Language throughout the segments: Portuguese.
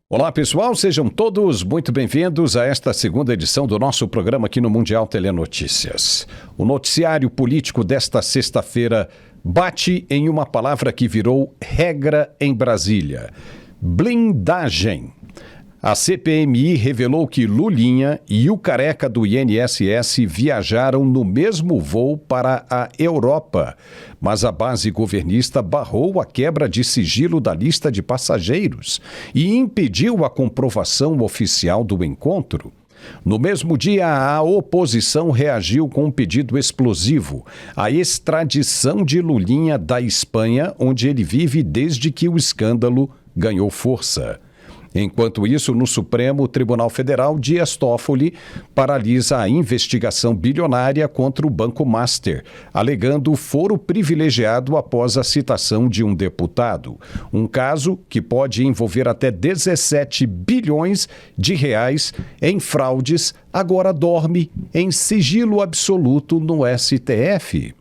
Olá pessoal, sejam todos muito bem-vindos a esta segunda edição do nosso programa aqui no Mundial Telenotícias. O noticiário político desta sexta-feira bate em uma palavra que virou regra em Brasília: blindagem. A CPMI revelou que Lulinha e o careca do INSS viajaram no mesmo voo para a Europa, mas a base governista barrou a quebra de sigilo da lista de passageiros e impediu a comprovação oficial do encontro. No mesmo dia, a oposição reagiu com um pedido explosivo: a extradição de Lulinha da Espanha, onde ele vive desde que o escândalo ganhou força. Enquanto isso, no Supremo Tribunal Federal, Dias Toffoli paralisa a investigação bilionária contra o Banco Master, alegando foro privilegiado após a citação de um deputado. Um caso que pode envolver até 17 bilhões de reais em fraudes, agora dorme em sigilo absoluto no STF.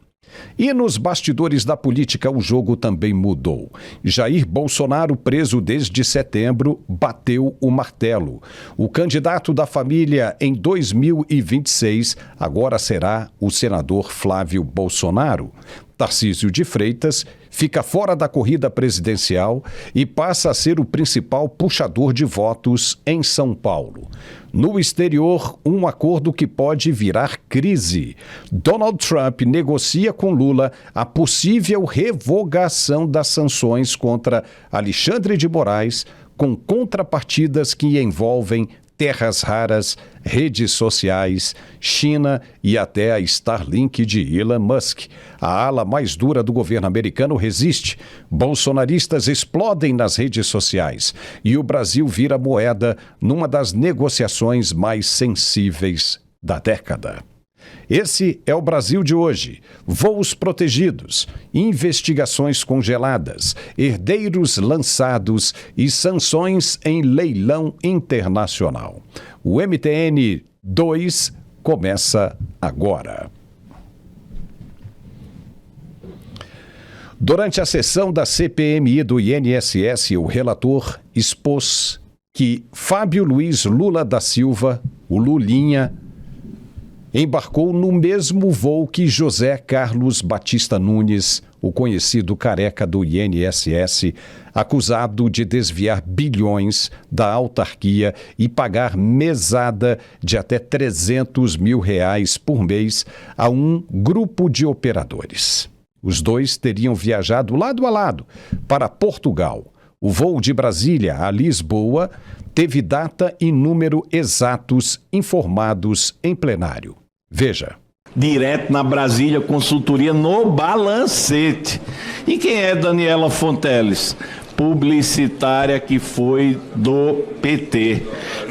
E nos bastidores da política o jogo também mudou. Jair Bolsonaro, preso desde setembro, bateu o martelo. O candidato da família em 2026 agora será o senador Flávio Bolsonaro. Tarcísio de Freitas fica fora da corrida presidencial e passa a ser o principal puxador de votos em São Paulo. No exterior, um acordo que pode virar crise. Donald Trump negocia com Lula a possível revogação das sanções contra Alexandre de Moraes, com contrapartidas que envolvem terras raras, redes sociais, China e até a Starlink de Elon Musk. A ala mais dura do governo americano resiste. Bolsonaristas explodem nas redes sociais e o Brasil vira moeda numa das negociações mais sensíveis da década. Esse é o Brasil de hoje. Voos protegidos, investigações congeladas, herdeiros lançados e sanções em leilão internacional. O MTN 2 começa agora. Durante a sessão da CPMI do INSS, o relator expôs que Fábio Luiz Lula da Silva, o Lulinha, embarcou no mesmo voo que José Carlos Batista Nunes, o conhecido careca do INSS, acusado de desviar bilhões da autarquia e pagar mesada de até R$300 mil por mês a um grupo de operadores. Os dois teriam viajado lado a lado para Portugal. O voo de Brasília a Lisboa teve data e número exatos informados em plenário. Veja. Direto na Brasília Consultoria no Balancete. E quem é Daniela Fonteles? Publicitária que foi do PT.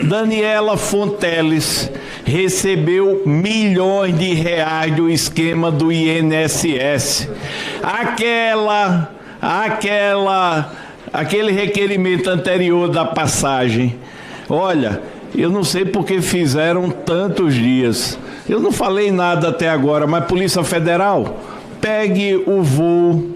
Daniela Fonteles recebeu milhões de reais do esquema do INSS. Aquele requerimento anterior da passagem. Olha, eu não sei por que fizeram tantos dias. Eu não falei nada até agora, mas Polícia Federal, pegue o voo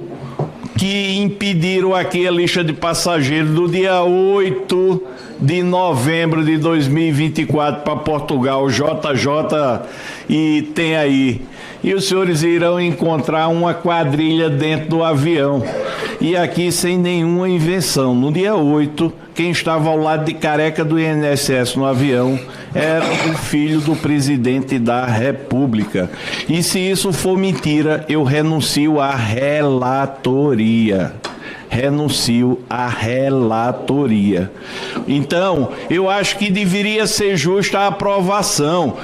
que impediram aqui a lista de passageiros do dia 8 de novembro de 2024 para Portugal, JJ, e tem aí. E os senhores irão encontrar uma quadrilha dentro do avião. E aqui sem nenhuma invenção. No dia 8, quem estava ao lado de careca do INSS no avião era o filho do presidente da República. E se isso for mentira, eu renuncio à relatoria. Então, eu acho que deveria ser justa a aprovação.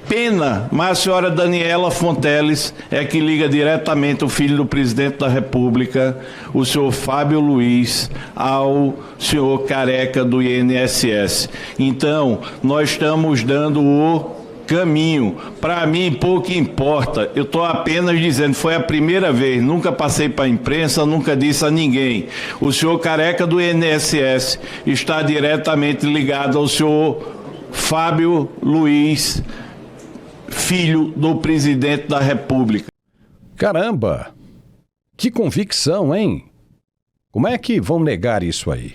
Pena, mas a senhora Daniela Fonteles é que liga diretamente o filho do presidente da República, o senhor Fábio Luiz, ao senhor careca do INSS. Então, nós estamos dando o caminho. Para mim, pouco importa. Eu estou apenas dizendo, foi a primeira vez, nunca passei para a imprensa, nunca disse a ninguém. O senhor careca do INSS está diretamente ligado ao senhor Fábio Luiz, filho do presidente da República. Caramba! Que convicção, hein? Como é que vão negar isso aí?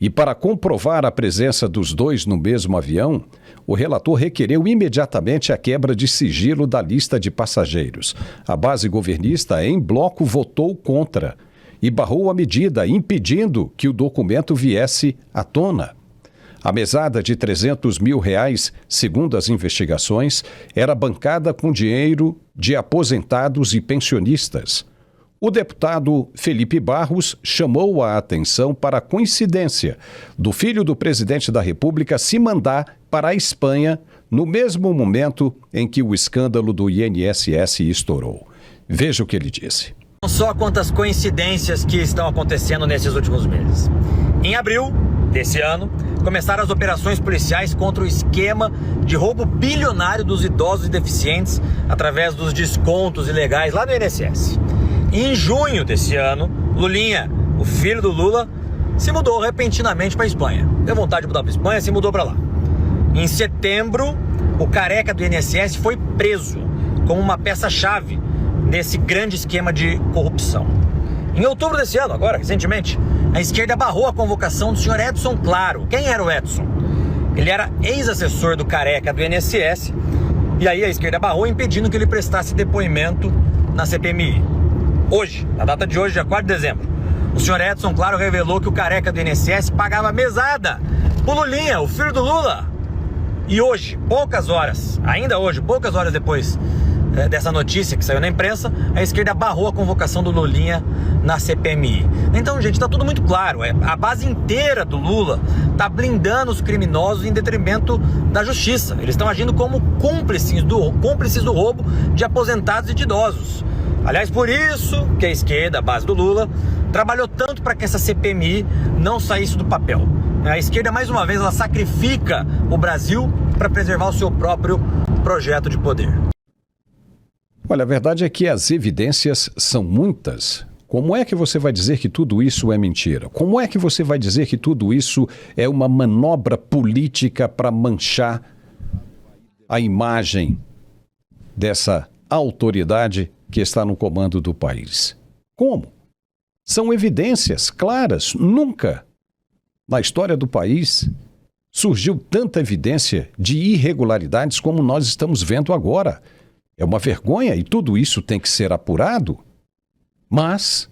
E para comprovar a presença dos dois no mesmo avião, o relator requereu imediatamente a quebra de sigilo da lista de passageiros. A base governista, em bloco, votou contra e barrou a medida, impedindo que o documento viesse à tona. A mesada de R$300 mil, segundo as investigações, era bancada com dinheiro de aposentados e pensionistas. O deputado Felipe Barros chamou a atenção para a coincidência do filho do presidente da República se mandar para a Espanha no mesmo momento em que o escândalo do INSS estourou. Veja o que ele disse. Só quantas coincidências que estão acontecendo nesses últimos meses. Em abril desse ano, começaram as operações policiais contra o esquema de roubo bilionário dos idosos e deficientes através dos descontos ilegais lá no INSS. Em junho desse ano, Lulinha, o filho do Lula, se mudou repentinamente para a Espanha. Deu vontade de mudar para a Espanha, se mudou para lá. Em setembro, o careca do INSS foi preso como uma peça-chave nesse grande esquema de corrupção. Em outubro desse ano, agora, recentemente, a esquerda barrou a convocação do senhor Edson Claro. Quem era o Edson? Ele era ex-assessor do careca do INSS, e aí a esquerda barrou, impedindo que ele prestasse depoimento na CPMI. Hoje, na data de hoje, dia 4 de dezembro, o senhor Edson Claro revelou que o careca do INSS pagava mesada pro Lulinha, o filho do Lula. E hoje, poucas horas depois dessa notícia que saiu na imprensa, a esquerda barrou a convocação do Lulinha na CPMI. Então, gente, tá tudo muito claro. A base inteira do Lula tá blindando os criminosos em detrimento da justiça. Eles estão agindo como cúmplices do roubo de aposentados e de idosos. Aliás, por isso que a esquerda, a base do Lula, trabalhou tanto para que essa CPMI não saísse do papel. A esquerda, mais uma vez, ela sacrifica o Brasil para preservar o seu próprio projeto de poder. Olha, a verdade é que as evidências são muitas. Como é que você vai dizer que tudo isso é mentira? Como é que você vai dizer que tudo isso é uma manobra política para manchar a imagem dessa autoridade que está no comando do país? Como? São evidências claras. Nunca na história do país surgiu tanta evidência de irregularidades como nós estamos vendo agora. É uma vergonha e tudo isso tem que ser apurado. Mas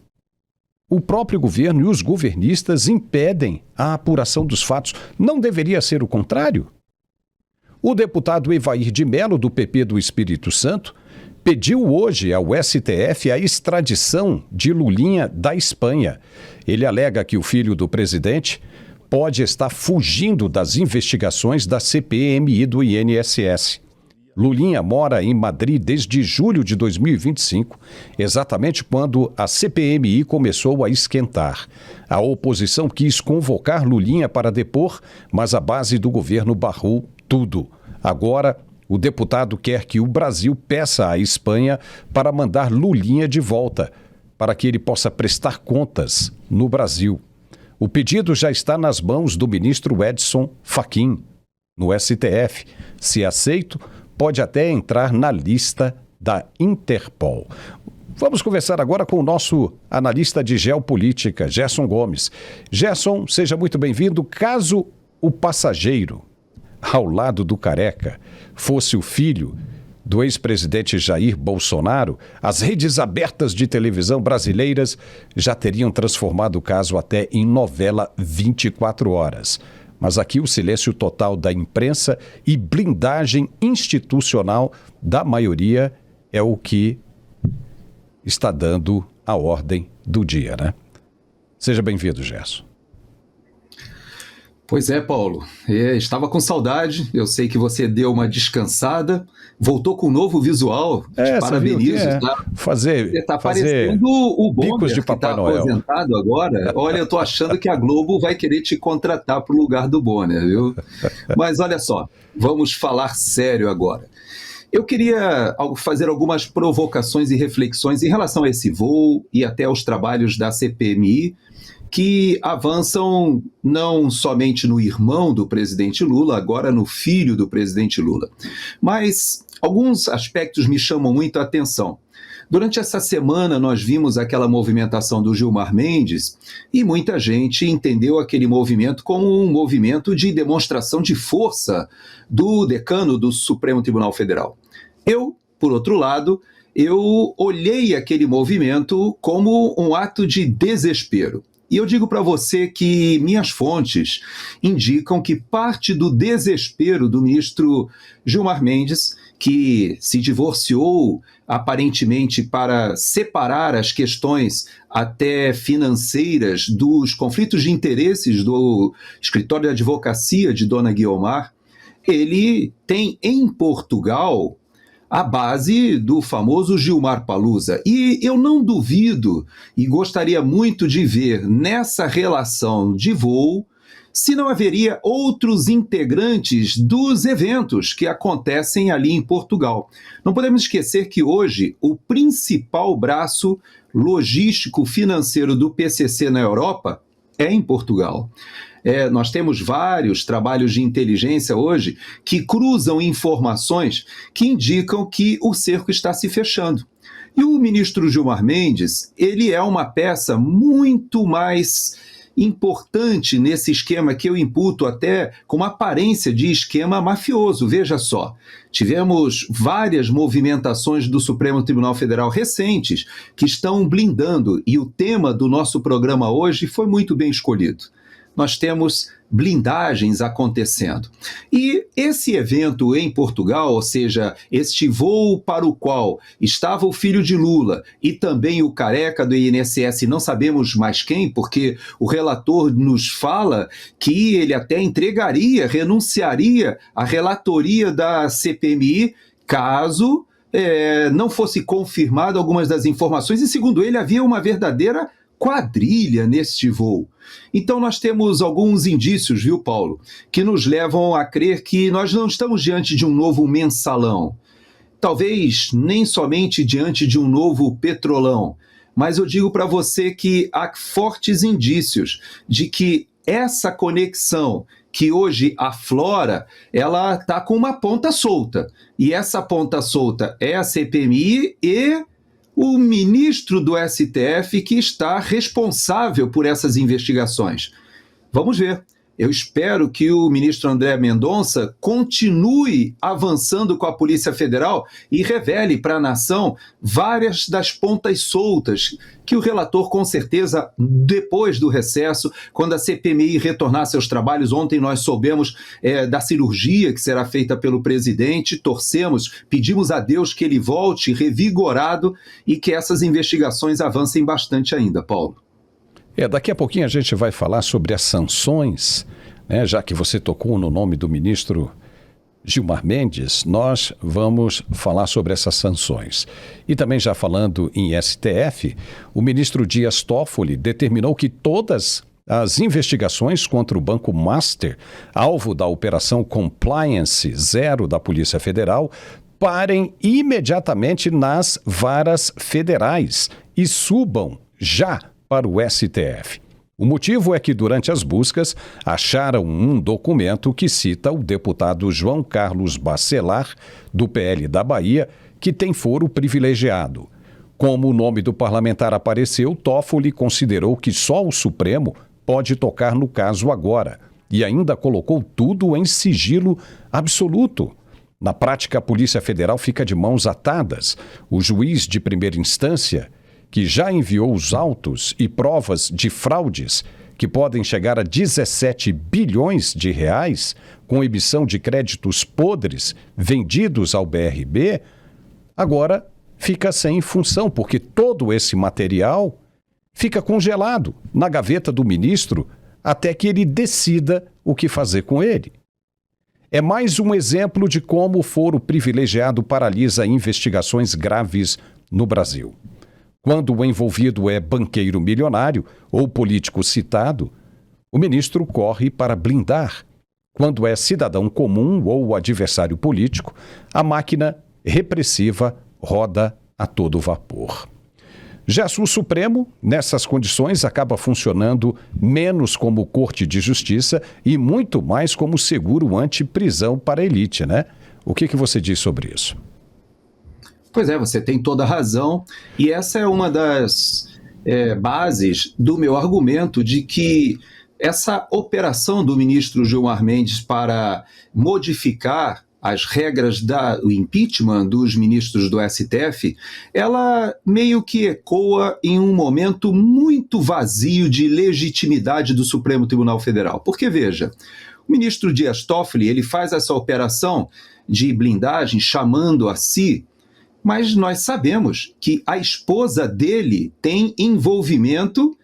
o próprio governo e os governistas impedem a apuração dos fatos. Não deveria ser o contrário? O deputado Evair de Mello, do PP do Espírito Santo, pediu hoje ao STF a extradição de Lulinha da Espanha. Ele alega que o filho do presidente pode estar fugindo das investigações da CPMI do INSS. Lulinha mora em Madrid desde julho de 2025, exatamente quando a CPMI começou a esquentar. A oposição quis convocar Lulinha para depor, mas a base do governo barrou tudo. Agora, o deputado quer que o Brasil peça à Espanha para mandar Lulinha de volta, para que ele possa prestar contas no Brasil. O pedido já está nas mãos do ministro Edson Fachin, no STF. Se aceito, pode até entrar na lista da Interpol. Vamos conversar agora com o nosso analista de geopolítica, Gerson Gomes. Gerson, seja muito bem-vindo. Caso o passageiro ao lado do careca fosse o filho do ex-presidente Jair Bolsonaro, as redes abertas de televisão brasileiras já teriam transformado o caso até em novela 24 horas. Mas aqui o silêncio total da imprensa e blindagem institucional da maioria é o que está dando a ordem do dia, né? Seja bem-vindo, Gerson. Pois é, Paulo. Estava com saudade, eu sei que você deu uma descansada, voltou com um novo visual, te parabenizo. Você está parecendo o Bomber, de Papai Noel. Aposentado agora. Olha, eu estou achando que a Globo vai querer te contratar para o lugar do Bonner, viu? Mas olha só, vamos falar sério agora. Eu queria fazer algumas provocações e reflexões em relação a esse voo e até aos trabalhos da CPMI, que avançam não somente no irmão do presidente Lula, agora no filho do presidente Lula. Mas alguns aspectos me chamam muito a atenção. Durante essa semana, nós vimos aquela movimentação do Gilmar Mendes e muita gente entendeu aquele movimento como um movimento de demonstração de força do decano do Supremo Tribunal Federal. Eu, por outro lado, eu olhei aquele movimento como um ato de desespero. E eu digo para você que minhas fontes indicam que parte do desespero do ministro Gilmar Mendes, que se divorciou aparentemente para separar as questões até financeiras dos conflitos de interesses do escritório de advocacia de Dona Guiomar, ele tem em Portugal a base do famoso Gilmar Palusa. E eu não duvido e gostaria muito de ver nessa relação de voo se não haveria outros integrantes dos eventos que acontecem ali em Portugal. Não podemos esquecer que hoje o principal braço logístico financeiro do PCC na Europa é em Portugal. Nós temos vários trabalhos de inteligência hoje que cruzam informações que indicam que o cerco está se fechando. E o ministro Gilmar Mendes, ele é uma peça muito mais importante nesse esquema que eu imputo até com uma aparência de esquema mafioso. Veja só, tivemos várias movimentações do Supremo Tribunal Federal recentes que estão blindando, e o tema do nosso programa hoje foi muito bem escolhido. Nós temos blindagens acontecendo. E esse evento em Portugal, ou seja, este voo para o qual estava o filho de Lula e também o careca do INSS, não sabemos mais quem, porque o relator nos fala que ele até renunciaria à relatoria da CPMI, caso não fosse confirmado algumas das informações, e segundo ele havia uma verdadeira quadrilha neste voo. Então nós temos alguns indícios, viu, Paulo, que nos levam a crer que nós não estamos diante de um novo mensalão, talvez nem somente diante de um novo petrolão, mas eu digo para você que há fortes indícios de que essa conexão que hoje aflora, ela está com uma ponta solta, e essa ponta solta é a CPMI e o ministro do STF que está responsável por essas investigações. Vamos ver. Eu espero que o ministro André Mendonça continue avançando com a Polícia Federal e revele para a nação várias das pontas soltas que o relator, com certeza, depois do recesso, quando a CPMI retornar seus trabalhos, ontem nós soubemos da cirurgia que será feita pelo presidente, torcemos, pedimos a Deus que ele volte revigorado e que essas investigações avancem bastante ainda, Paulo. Daqui a pouquinho a gente vai falar sobre as sanções, né? Já que você tocou no nome do ministro Gilmar Mendes, nós vamos falar sobre essas sanções. E também já falando em STF, o ministro Dias Toffoli determinou que todas as investigações contra o Banco Master, alvo da Operação Compliance Zero da Polícia Federal, parem imediatamente nas varas federais e subam já para o STF. O motivo é que, durante as buscas, acharam um documento que cita o deputado João Carlos Bacelar, do PL da Bahia, que tem foro privilegiado. Como o nome do parlamentar apareceu, Toffoli considerou que só o Supremo pode tocar no caso agora e ainda colocou tudo em sigilo absoluto. Na prática, a Polícia Federal fica de mãos atadas. O juiz de primeira instância, que já enviou os autos e provas de fraudes que podem chegar a 17 bilhões de reais com emissão de créditos podres vendidos ao BRB, agora fica sem função, porque todo esse material fica congelado na gaveta do ministro até que ele decida o que fazer com ele. É mais um exemplo de como o foro privilegiado paralisa investigações graves no Brasil. Quando o envolvido é banqueiro milionário ou político citado, o ministro corre para blindar. Quando é cidadão comum ou adversário político, a máquina repressiva roda a todo vapor. Já o Supremo, nessas condições, acaba funcionando menos como corte de justiça e muito mais como seguro anti-prisão para a elite, né? O que você diz sobre isso? Pois é, você tem toda a razão, e essa é uma das bases do meu argumento de que essa operação do ministro Gilmar Mendes para modificar as regras do impeachment dos ministros do STF, ela meio que ecoa em um momento muito vazio de legitimidade do Supremo Tribunal Federal. Porque, veja, o ministro Dias Toffoli, ele faz essa operação de blindagem chamando a si, mas nós sabemos que a esposa dele tem envolvimento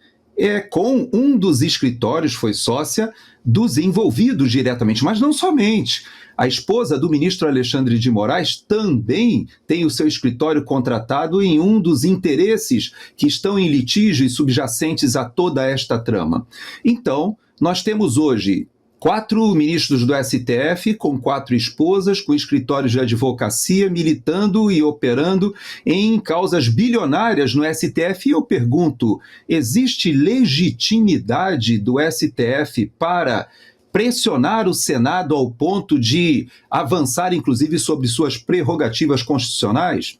com um dos escritórios, foi sócia dos envolvidos diretamente, mas não somente. A esposa do ministro Alexandre de Moraes também tem o seu escritório contratado em um dos interesses que estão em litígio e subjacentes a toda esta trama. Então, nós temos hoje 4 ministros do STF com 4 esposas, com escritórios de advocacia, militando e operando em causas bilionárias no STF. E eu pergunto, existe legitimidade do STF para pressionar o Senado ao ponto de avançar, inclusive, sobre suas prerrogativas constitucionais?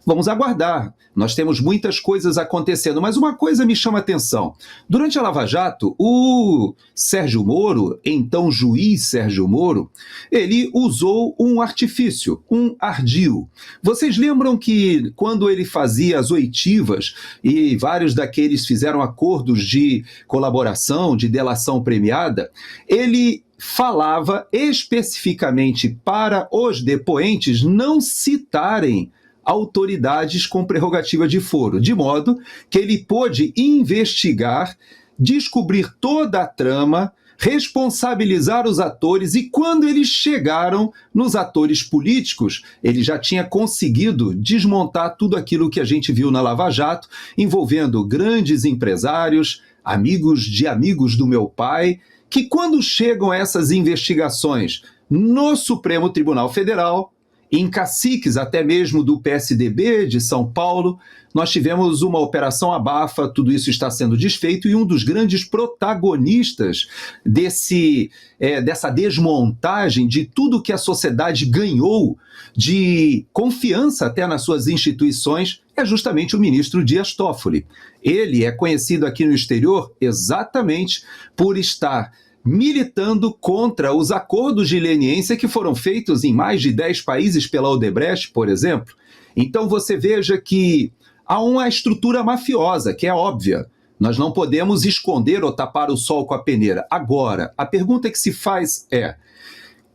Vamos aguardar. Nós temos muitas coisas acontecendo, mas uma coisa me chama a atenção. Durante a Lava Jato, o Sérgio Moro, então juiz Sérgio Moro, ele usou um artifício, um ardil. Vocês lembram que quando ele fazia as oitivas, e vários daqueles fizeram acordos de colaboração, de delação premiada, ele falava especificamente para os depoentes não citarem autoridades com prerrogativa de foro, de modo que ele pôde investigar, descobrir toda a trama, responsabilizar os atores, e quando eles chegaram nos atores políticos, ele já tinha conseguido desmontar tudo aquilo que a gente viu na Lava Jato, envolvendo grandes empresários, amigos de amigos do meu pai, que quando chegam essas investigações no Supremo Tribunal Federal, em caciques até mesmo do PSDB de São Paulo, nós tivemos uma operação abafa, tudo isso está sendo desfeito, e um dos grandes protagonistas dessa desmontagem de tudo que a sociedade ganhou de confiança até nas suas instituições é justamente o ministro Dias Toffoli. Ele é conhecido aqui no exterior exatamente por estar militando contra os acordos de leniência que foram feitos em mais de 10 países pela Odebrecht, por exemplo. Então você veja que há uma estrutura mafiosa, que é óbvia. Nós não podemos esconder ou tapar o sol com a peneira. Agora, a pergunta que se faz é: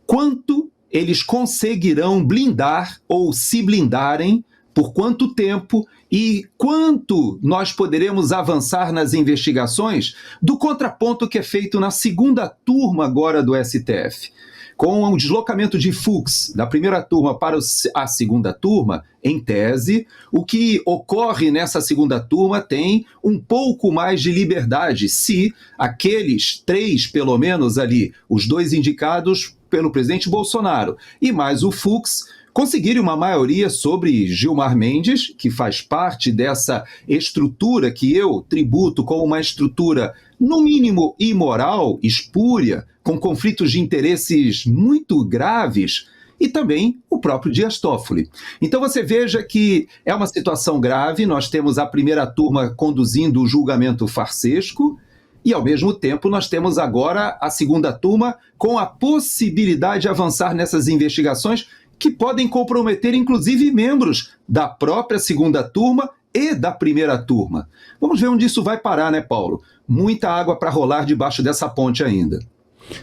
quanto eles conseguirão blindar ou se blindarem, por quanto tempo e quanto nós poderemos avançar nas investigações do contraponto que é feito na segunda turma agora do STF. Com o deslocamento de Fux da primeira turma para a segunda turma, em tese, o que ocorre nessa segunda turma tem um pouco mais de liberdade, se aqueles 3, pelo menos ali, os 2 indicados pelo presidente Bolsonaro e mais o Fux, conseguirem uma maioria sobre Gilmar Mendes, que faz parte dessa estrutura que eu tributo como uma estrutura, no mínimo, imoral, espúria, com conflitos de interesses muito graves, e também o próprio Dias Toffoli. Então você veja que é uma situação grave, nós temos a primeira turma conduzindo o julgamento farsesco, e, ao mesmo tempo, nós temos agora a segunda turma com a possibilidade de avançar nessas investigações que podem comprometer, inclusive, membros da própria segunda turma e da primeira turma. Vamos ver onde isso vai parar, né, Paulo? Muita água para rolar debaixo dessa ponte ainda.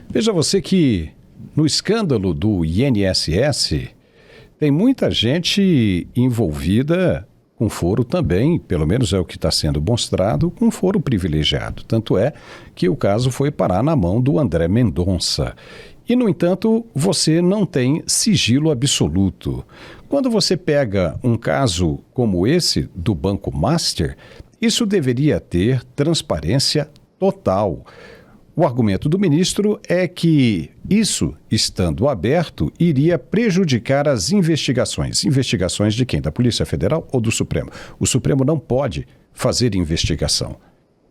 Veja você que no escândalo do INSS tem muita gente envolvida com foro também, pelo menos é o que está sendo mostrado, com foro privilegiado. Tanto é que o caso foi parar na mão do André Mendonça. E, no entanto, você não tem sigilo absoluto. Quando você pega um caso como esse do Banco Master, isso deveria ter transparência total. O argumento do ministro é que isso, estando aberto, iria prejudicar as investigações. Investigações de quem? Da Polícia Federal ou do Supremo? O Supremo não pode fazer investigação.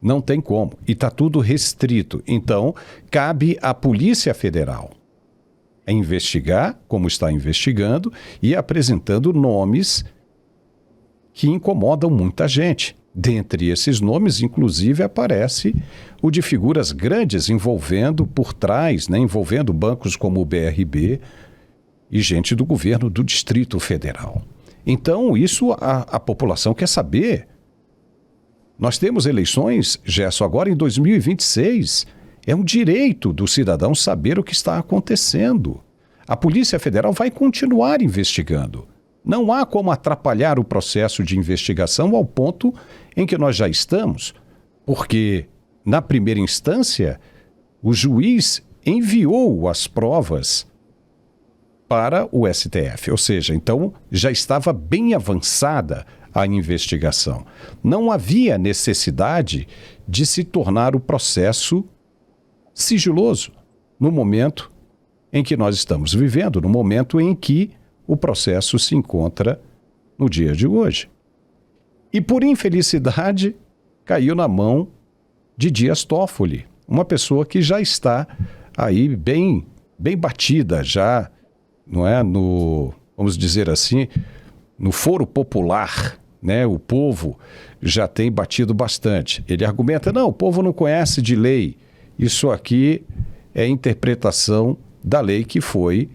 Não tem como. E está tudo restrito. Então, cabe à Polícia Federal investigar, como está investigando, e apresentando nomes que incomodam muita gente. Dentre esses nomes, inclusive, aparece o de figuras grandes envolvendo por trás, né, envolvendo bancos como o BRB e gente do governo do Distrito Federal. Então, isso a população quer saber. Nós temos eleições, Gerson, agora em 2026. É um direito do cidadão saber o que está acontecendo. A Polícia Federal vai continuar investigando. Não há como atrapalhar o processo de investigação ao ponto em que nós já estamos, porque, na primeira instância, o juiz enviou as provas para o STF, ou seja, então já estava bem avançada a investigação. Não havia necessidade de se tornar o processo sigiloso no momento em que nós estamos vivendo, no momento em que o processo se encontra no dia de hoje. E por infelicidade, caiu na mão de Dias Toffoli, uma pessoa que já está aí bem batida, já, não é, vamos dizer assim, no foro popular, né? O povo já tem batido bastante. Ele argumenta, não, o povo não conhece de lei. Isso aqui é interpretação da lei que foi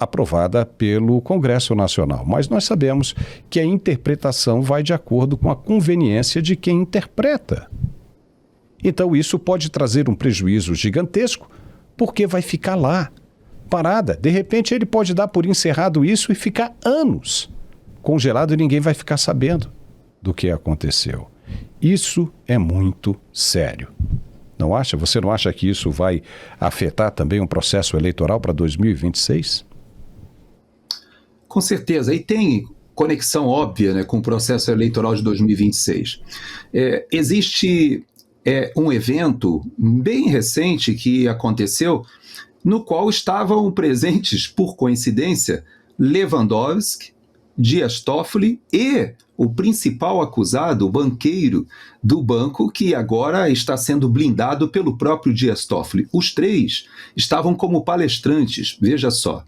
aprovada pelo Congresso Nacional. Mas nós sabemos que a interpretação vai de acordo com a conveniência de quem interpreta. Então isso pode trazer um prejuízo gigantesco, porque vai ficar lá, parada. De repente ele pode dar por encerrado isso e ficar anos congelado e ninguém vai ficar sabendo do que aconteceu. Isso é muito sério. Não acha? Você não acha que isso vai afetar também um processo eleitoral para 2026? Com certeza. E tem conexão óbvia, né, com o processo eleitoral de 2026. Existe um evento bem recente que aconteceu, no qual estavam presentes, por coincidência, Lewandowski, Dias Toffoli e o principal acusado, o banqueiro do banco, que agora está sendo blindado pelo próprio Dias Toffoli. Os três estavam como palestrantes, veja só.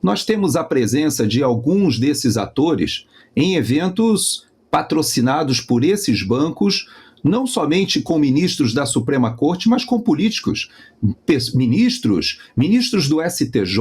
Nós temos a presença de alguns desses atores em eventos patrocinados por esses bancos, não somente com ministros da Suprema Corte, mas com políticos, ministros do STJ,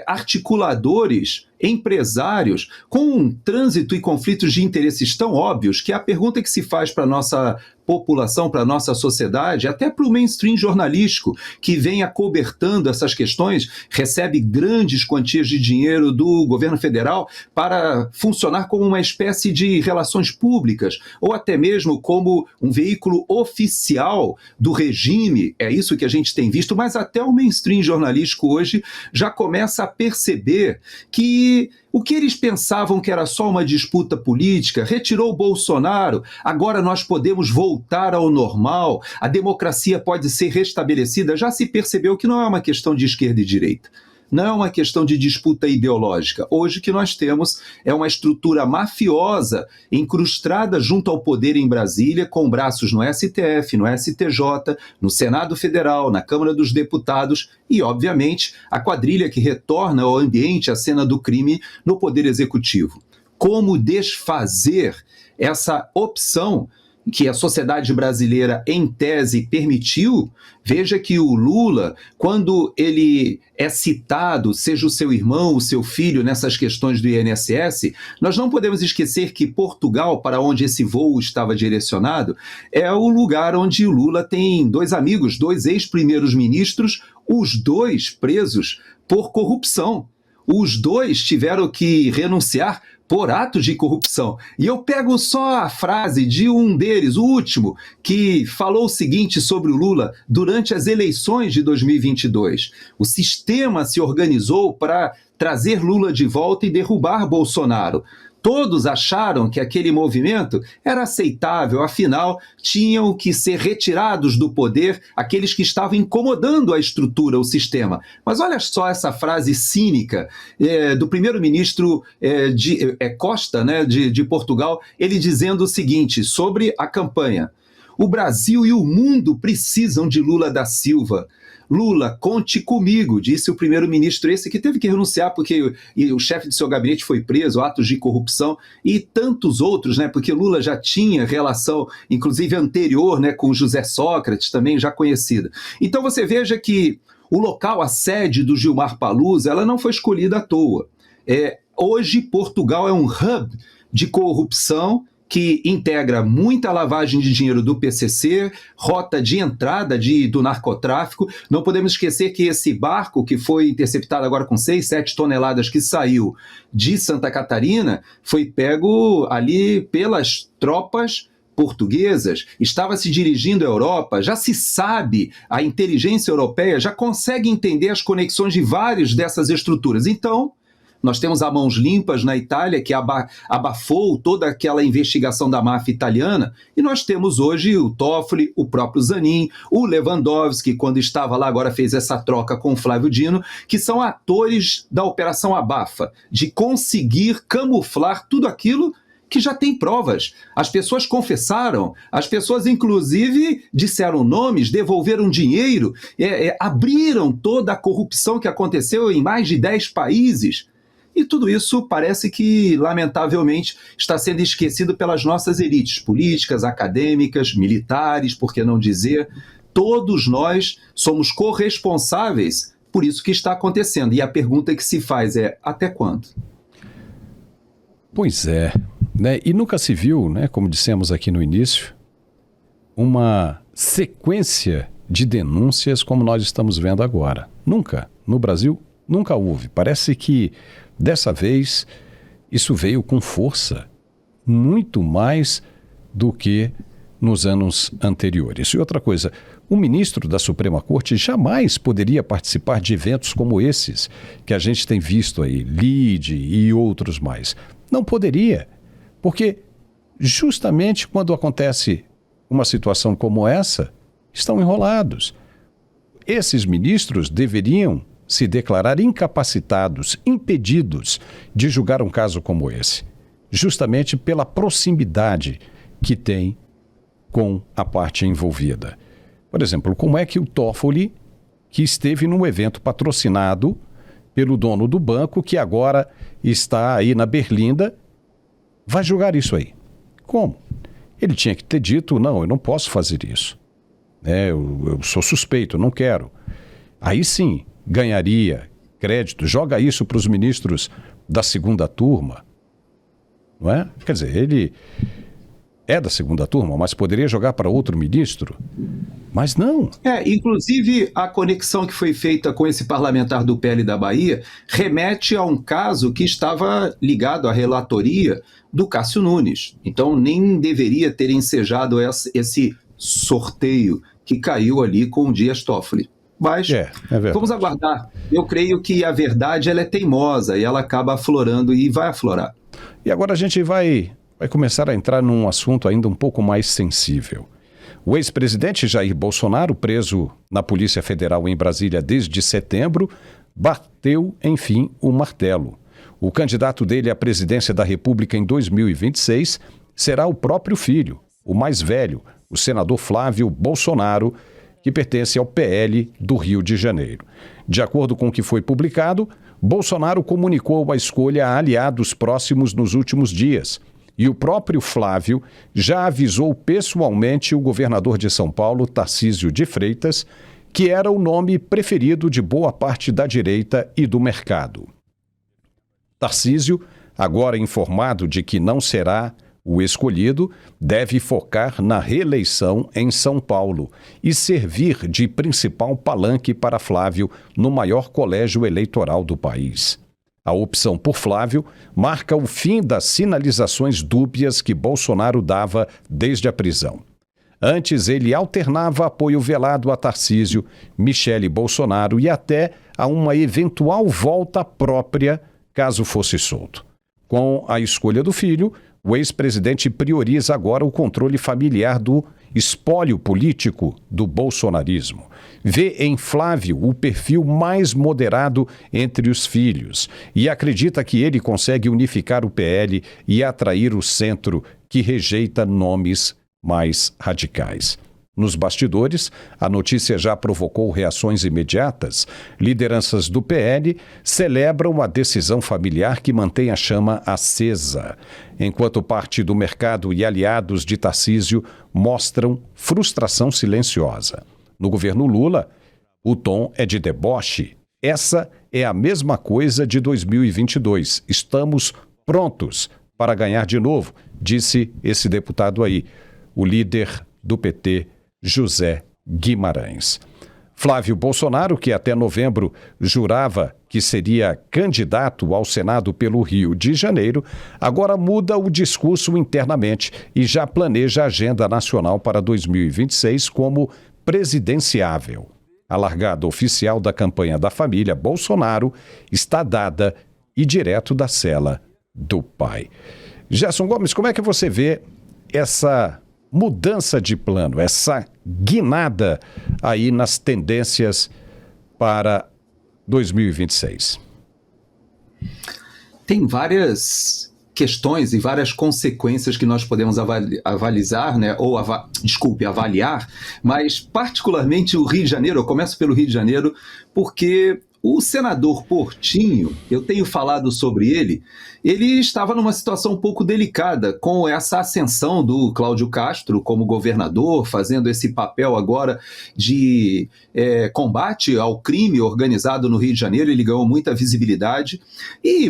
articuladores, empresários, com um trânsito e conflitos de interesses tão óbvios que a pergunta que se faz para a nossa população, para a nossa sociedade, até para o mainstream jornalístico, que vem acobertando essas questões, recebe grandes quantias de dinheiro do governo federal para funcionar como uma espécie de relações públicas, ou até mesmo como um veículo oficial do regime. É isso que a gente tem visto, mas até o mainstream jornalístico hoje já começa a perceber que o que eles pensavam que era só uma disputa política, retirou o Bolsonaro, agora nós podemos voltar ao normal, a democracia pode ser restabelecida, já se percebeu que não é uma questão de esquerda e direita. Não é uma questão de disputa ideológica. Hoje o que nós temos é uma estrutura mafiosa incrustada junto ao poder em Brasília, com braços no STF, no STJ, no Senado Federal, na Câmara dos Deputados e, obviamente, a quadrilha que retorna ao ambiente, à cena do crime, no Poder Executivo. Como desfazer essa opção que a sociedade brasileira, em tese, permitiu? Veja que o Lula, quando ele é citado, seja o seu irmão, o seu filho, nessas questões do INSS, nós não podemos esquecer que Portugal, para onde esse voo estava direcionado, é o lugar onde o Lula tem dois amigos, dois ex-primeiros ministros, os dois presos por corrupção. Os dois tiveram que renunciar por atos de corrupção. E eu pego só a frase de um deles, o último, que falou o seguinte sobre o Lula durante as eleições de 2022. O sistema se organizou para trazer Lula de volta e derrubar Bolsonaro. Todos acharam que aquele movimento era aceitável, afinal, tinham que ser retirados do poder aqueles que estavam incomodando a estrutura, o sistema. Mas olha só essa frase cínica do primeiro-ministro Costa, né, de Portugal, ele dizendo o seguinte sobre a campanha: O Brasil e o mundo precisam de Lula da Silva. Lula, conte comigo, disse o primeiro-ministro, esse que teve que renunciar porque o chefe de seu gabinete foi preso, atos de corrupção, e tantos outros, né, porque Lula já tinha relação, inclusive anterior, né, com José Sócrates, também já conhecida. Então você veja que o local, a sede do Gilmar Palusa, ela não foi escolhida à toa. Hoje, Portugal é um hub de corrupção que integra muita lavagem de dinheiro do PCC, rota de entrada do narcotráfico. Não podemos esquecer que esse barco, que foi interceptado agora com 6, 7 toneladas, que saiu de Santa Catarina, foi pego ali pelas tropas portuguesas, estava se dirigindo à Europa. Já se sabe, a inteligência europeia já consegue entender as conexões de várias dessas estruturas. Então, nós temos a Mãos Limpas na Itália, que abafou toda aquela investigação da máfia italiana, e nós temos hoje o Toffoli, o próprio Zanin, o Lewandowski, quando estava lá, agora fez essa troca com o Flávio Dino, que são atores da Operação Abafa, de conseguir camuflar tudo aquilo que já tem provas. As pessoas confessaram, as pessoas inclusive disseram nomes, devolveram dinheiro, abriram toda a corrupção que aconteceu em mais de 10 países. E tudo isso parece que, lamentavelmente, está sendo esquecido pelas nossas elites políticas, acadêmicas, militares, por que não dizer. Todos nós somos corresponsáveis por isso que está acontecendo. E a pergunta que se faz é: até quando? Pois é, né? E nunca se viu, né, como dissemos aqui no início, uma sequência de denúncias como nós estamos vendo agora. Nunca, no Brasil, nunca houve. Parece que dessa vez isso veio com força, muito mais do que nos anos anteriores. E outra coisa, o ministro da Suprema Corte jamais poderia participar de eventos como esses que a gente tem visto aí, Lide e outros mais. Não poderia, porque justamente quando acontece uma situação como essa, estão enrolados. Esses ministros deveriam se declarar incapacitados, impedidos de julgar um caso como esse, justamente pela proximidade que tem com a parte envolvida. Por exemplo, como é que o Toffoli, que esteve num evento patrocinado pelo dono do banco, que agora está aí na Berlinda, vai julgar isso aí? Como? Ele tinha que ter dito: não, eu não posso fazer isso. Eu sou suspeito, não quero. Aí sim, ganharia crédito. Joga isso para os ministros da segunda turma, não é? Quer dizer, ele é da segunda turma, mas poderia jogar para outro ministro. Mas não. Inclusive, a conexão que foi feita com esse parlamentar do PL da Bahia remete a um caso que estava ligado à relatoria do Cássio Nunes. Então, nem deveria ter ensejado esse sorteio que caiu ali com o Dias Toffoli. Mas vamos aguardar. Eu creio que a verdade ela é teimosa e ela acaba aflorando e vai aflorar. E agora a gente vai começar a entrar num assunto ainda um pouco mais sensível. O ex-presidente Jair Bolsonaro, preso na Polícia Federal em Brasília desde setembro, bateu, enfim, o martelo. O candidato dele à presidência da República em 2026 será o próprio filho, o mais velho, o senador Flávio Bolsonaro, que pertence ao PL do Rio de Janeiro. De acordo com o que foi publicado, Bolsonaro comunicou a escolha a aliados próximos nos últimos dias. E o próprio Flávio já avisou pessoalmente o governador de São Paulo, Tarcísio de Freitas, que era o nome preferido de boa parte da direita e do mercado. Tarcísio, agora informado de que não será o escolhido, deve focar na reeleição em São Paulo e servir de principal palanque para Flávio no maior colégio eleitoral do país. A opção por Flávio marca o fim das sinalizações dúbias que Bolsonaro dava desde a prisão. Antes, ele alternava apoio velado a Tarcísio, Michele Bolsonaro e até a uma eventual volta própria, caso fosse solto. Com a escolha do filho, o ex-presidente prioriza agora o controle familiar do espólio político do bolsonarismo. Vê em Flávio o perfil mais moderado entre os filhos e acredita que ele consegue unificar o PL e atrair o centro que rejeita nomes mais radicais. Nos bastidores, a notícia já provocou reações imediatas. Lideranças do PL celebram a decisão familiar que mantém a chama acesa, enquanto parte do mercado e aliados de Tarcísio mostram frustração silenciosa. No governo Lula, o tom é de deboche. Essa é a mesma coisa de 2022. Estamos prontos para ganhar de novo, disse esse deputado aí, o líder do PT, José Guimarães. Flávio Bolsonaro, que até novembro jurava que seria candidato ao Senado pelo Rio de Janeiro, agora muda o discurso internamente e já planeja a agenda nacional para 2026 como presidenciável. A largada oficial da campanha da família Bolsonaro está dada e direto da cela do pai. Gerson Gomes, como é que você vê essa mudança de plano, essa guinada aí nas tendências para 2026? Tem várias questões e várias consequências que nós podemos avaliar, né? Avaliar, mas particularmente o Rio de Janeiro, eu começo pelo Rio de Janeiro, porque o senador Portinho, eu tenho falado sobre ele estava numa situação um pouco delicada com essa ascensão do Cláudio Castro como governador, fazendo esse papel agora de combate ao crime organizado no Rio de Janeiro. Ele ganhou muita visibilidade,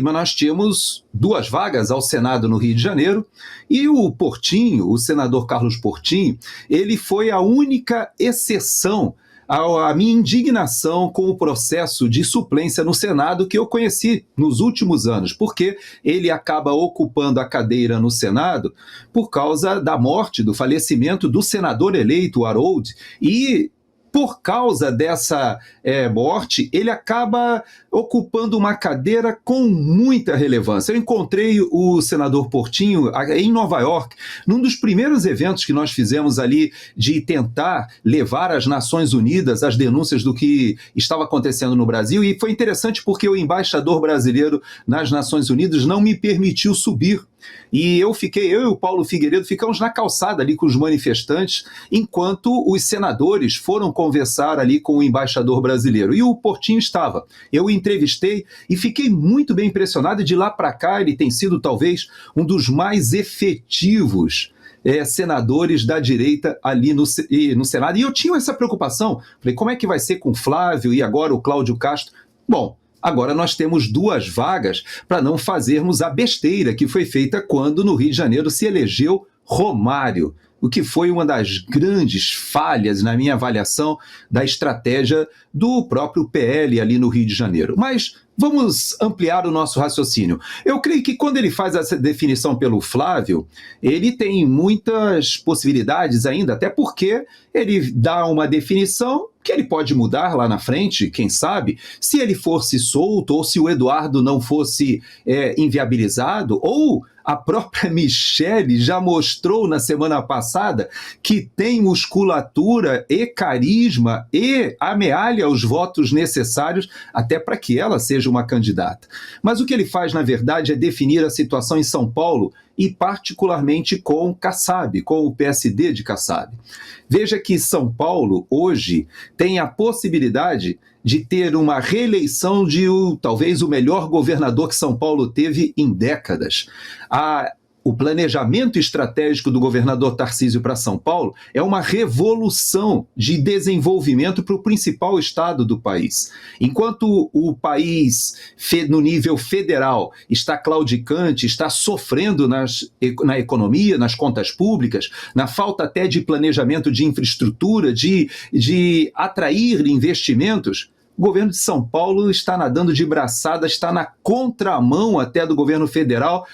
mas nós tínhamos 2 vagas ao Senado no Rio de Janeiro, e o Portinho, o senador Carlos Portinho, ele foi a única exceção a minha indignação com o processo de suplência no Senado que eu conheci nos últimos anos, porque ele acaba ocupando a cadeira no Senado por causa da morte, do falecimento do senador eleito, Harold, e por causa dessa morte, ele acaba ocupando uma cadeira com muita relevância. Eu encontrei o senador Portinho em Nova York, num dos primeiros eventos que nós fizemos ali de tentar levar às Nações Unidas as denúncias do que estava acontecendo no Brasil, e foi interessante porque o embaixador brasileiro nas Nações Unidas não me permitiu subir. E eu e o Paulo Figueiredo ficamos na calçada ali com os manifestantes, enquanto os senadores foram conversar ali com o embaixador brasileiro. E o Portinho estava. Eu o entrevistei e fiquei muito bem impressionado, e de lá para cá ele tem sido talvez um dos mais efetivos senadores da direita ali no Senado. E eu tinha essa preocupação. Falei, como é que vai ser com o Flávio e agora o Cláudio Castro? Bom, agora nós temos 2 vagas para não fazermos a besteira que foi feita quando no Rio de Janeiro se elegeu Romário, o que foi uma das grandes falhas, na minha avaliação, da estratégia do próprio PL ali no Rio de Janeiro. Mas vamos ampliar o nosso raciocínio. Eu creio que quando ele faz essa definição pelo Flávio, ele tem muitas possibilidades ainda, até porque ele dá uma definição que ele pode mudar lá na frente, quem sabe, se ele fosse solto ou se o Eduardo não fosse inviabilizado, ou a própria Michelle já mostrou na semana passada que tem musculatura e carisma e amealha os votos necessários até para que ela seja uma candidata. Mas o que ele faz, na verdade, é definir a situação em São Paulo e particularmente com Kassab, com o PSD de Kassab. Veja que São Paulo hoje tem a possibilidade de ter uma reeleição de talvez o melhor governador que São Paulo teve em décadas. O planejamento estratégico do governador Tarcísio para São Paulo é uma revolução de desenvolvimento para o principal estado do país. Enquanto o país, no nível federal, está claudicante, está sofrendo na economia, nas contas públicas, na falta até de planejamento de infraestrutura, de atrair investimentos, o governo de São Paulo está nadando de braçada, está na contramão até do governo federal,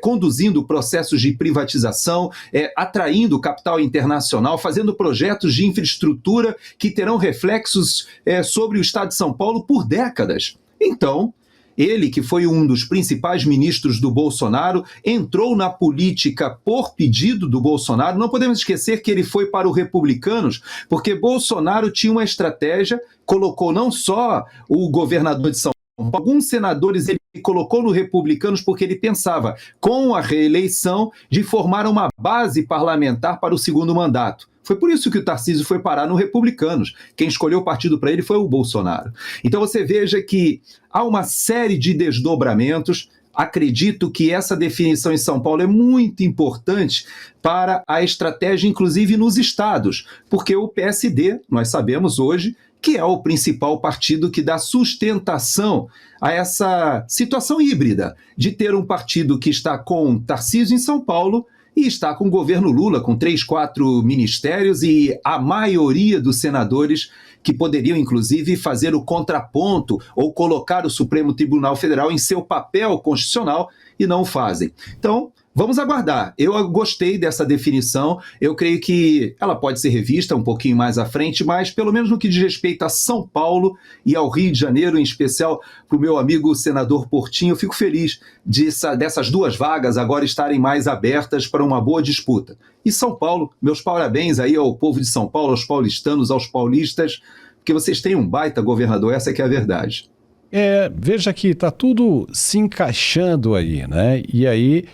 conduzindo processos de privatização, atraindo capital internacional, fazendo projetos de infraestrutura que terão reflexos sobre o estado de São Paulo por décadas. Então, ele, que foi um dos principais ministros do Bolsonaro, entrou na política por pedido do Bolsonaro. Não podemos esquecer que ele foi para os Republicanos, porque Bolsonaro tinha uma estratégia, colocou não só o governador de São Alguns senadores ele colocou no Republicanos porque ele pensava, com a reeleição, de formar uma base parlamentar para o segundo mandato. Foi por isso que o Tarcísio foi parar no Republicanos. Quem escolheu o partido para ele foi o Bolsonaro. Então você veja que há uma série de desdobramentos. Acredito que essa definição em São Paulo é muito importante para a estratégia, inclusive nos estados, porque o PSD, nós sabemos hoje, que é o principal partido que dá sustentação a essa situação híbrida de ter um partido que está com Tarcísio em São Paulo e está com o governo Lula, com 3, 4 ministérios e a maioria dos senadores que poderiam, inclusive, fazer o contraponto ou colocar o Supremo Tribunal Federal em seu papel constitucional e não o fazem. Então, vamos aguardar. Eu gostei dessa definição, eu creio que ela pode ser revista um pouquinho mais à frente, mas pelo menos no que diz respeito a São Paulo e ao Rio de Janeiro, em especial para o meu amigo senador Portinho, eu fico feliz dessas duas vagas agora estarem mais abertas para uma boa disputa. E São Paulo, meus parabéns aí ao povo de São Paulo, aos paulistanos, aos paulistas, porque vocês têm um baita governador, essa que é a verdade. Veja que está tudo se encaixando aí, né? E aí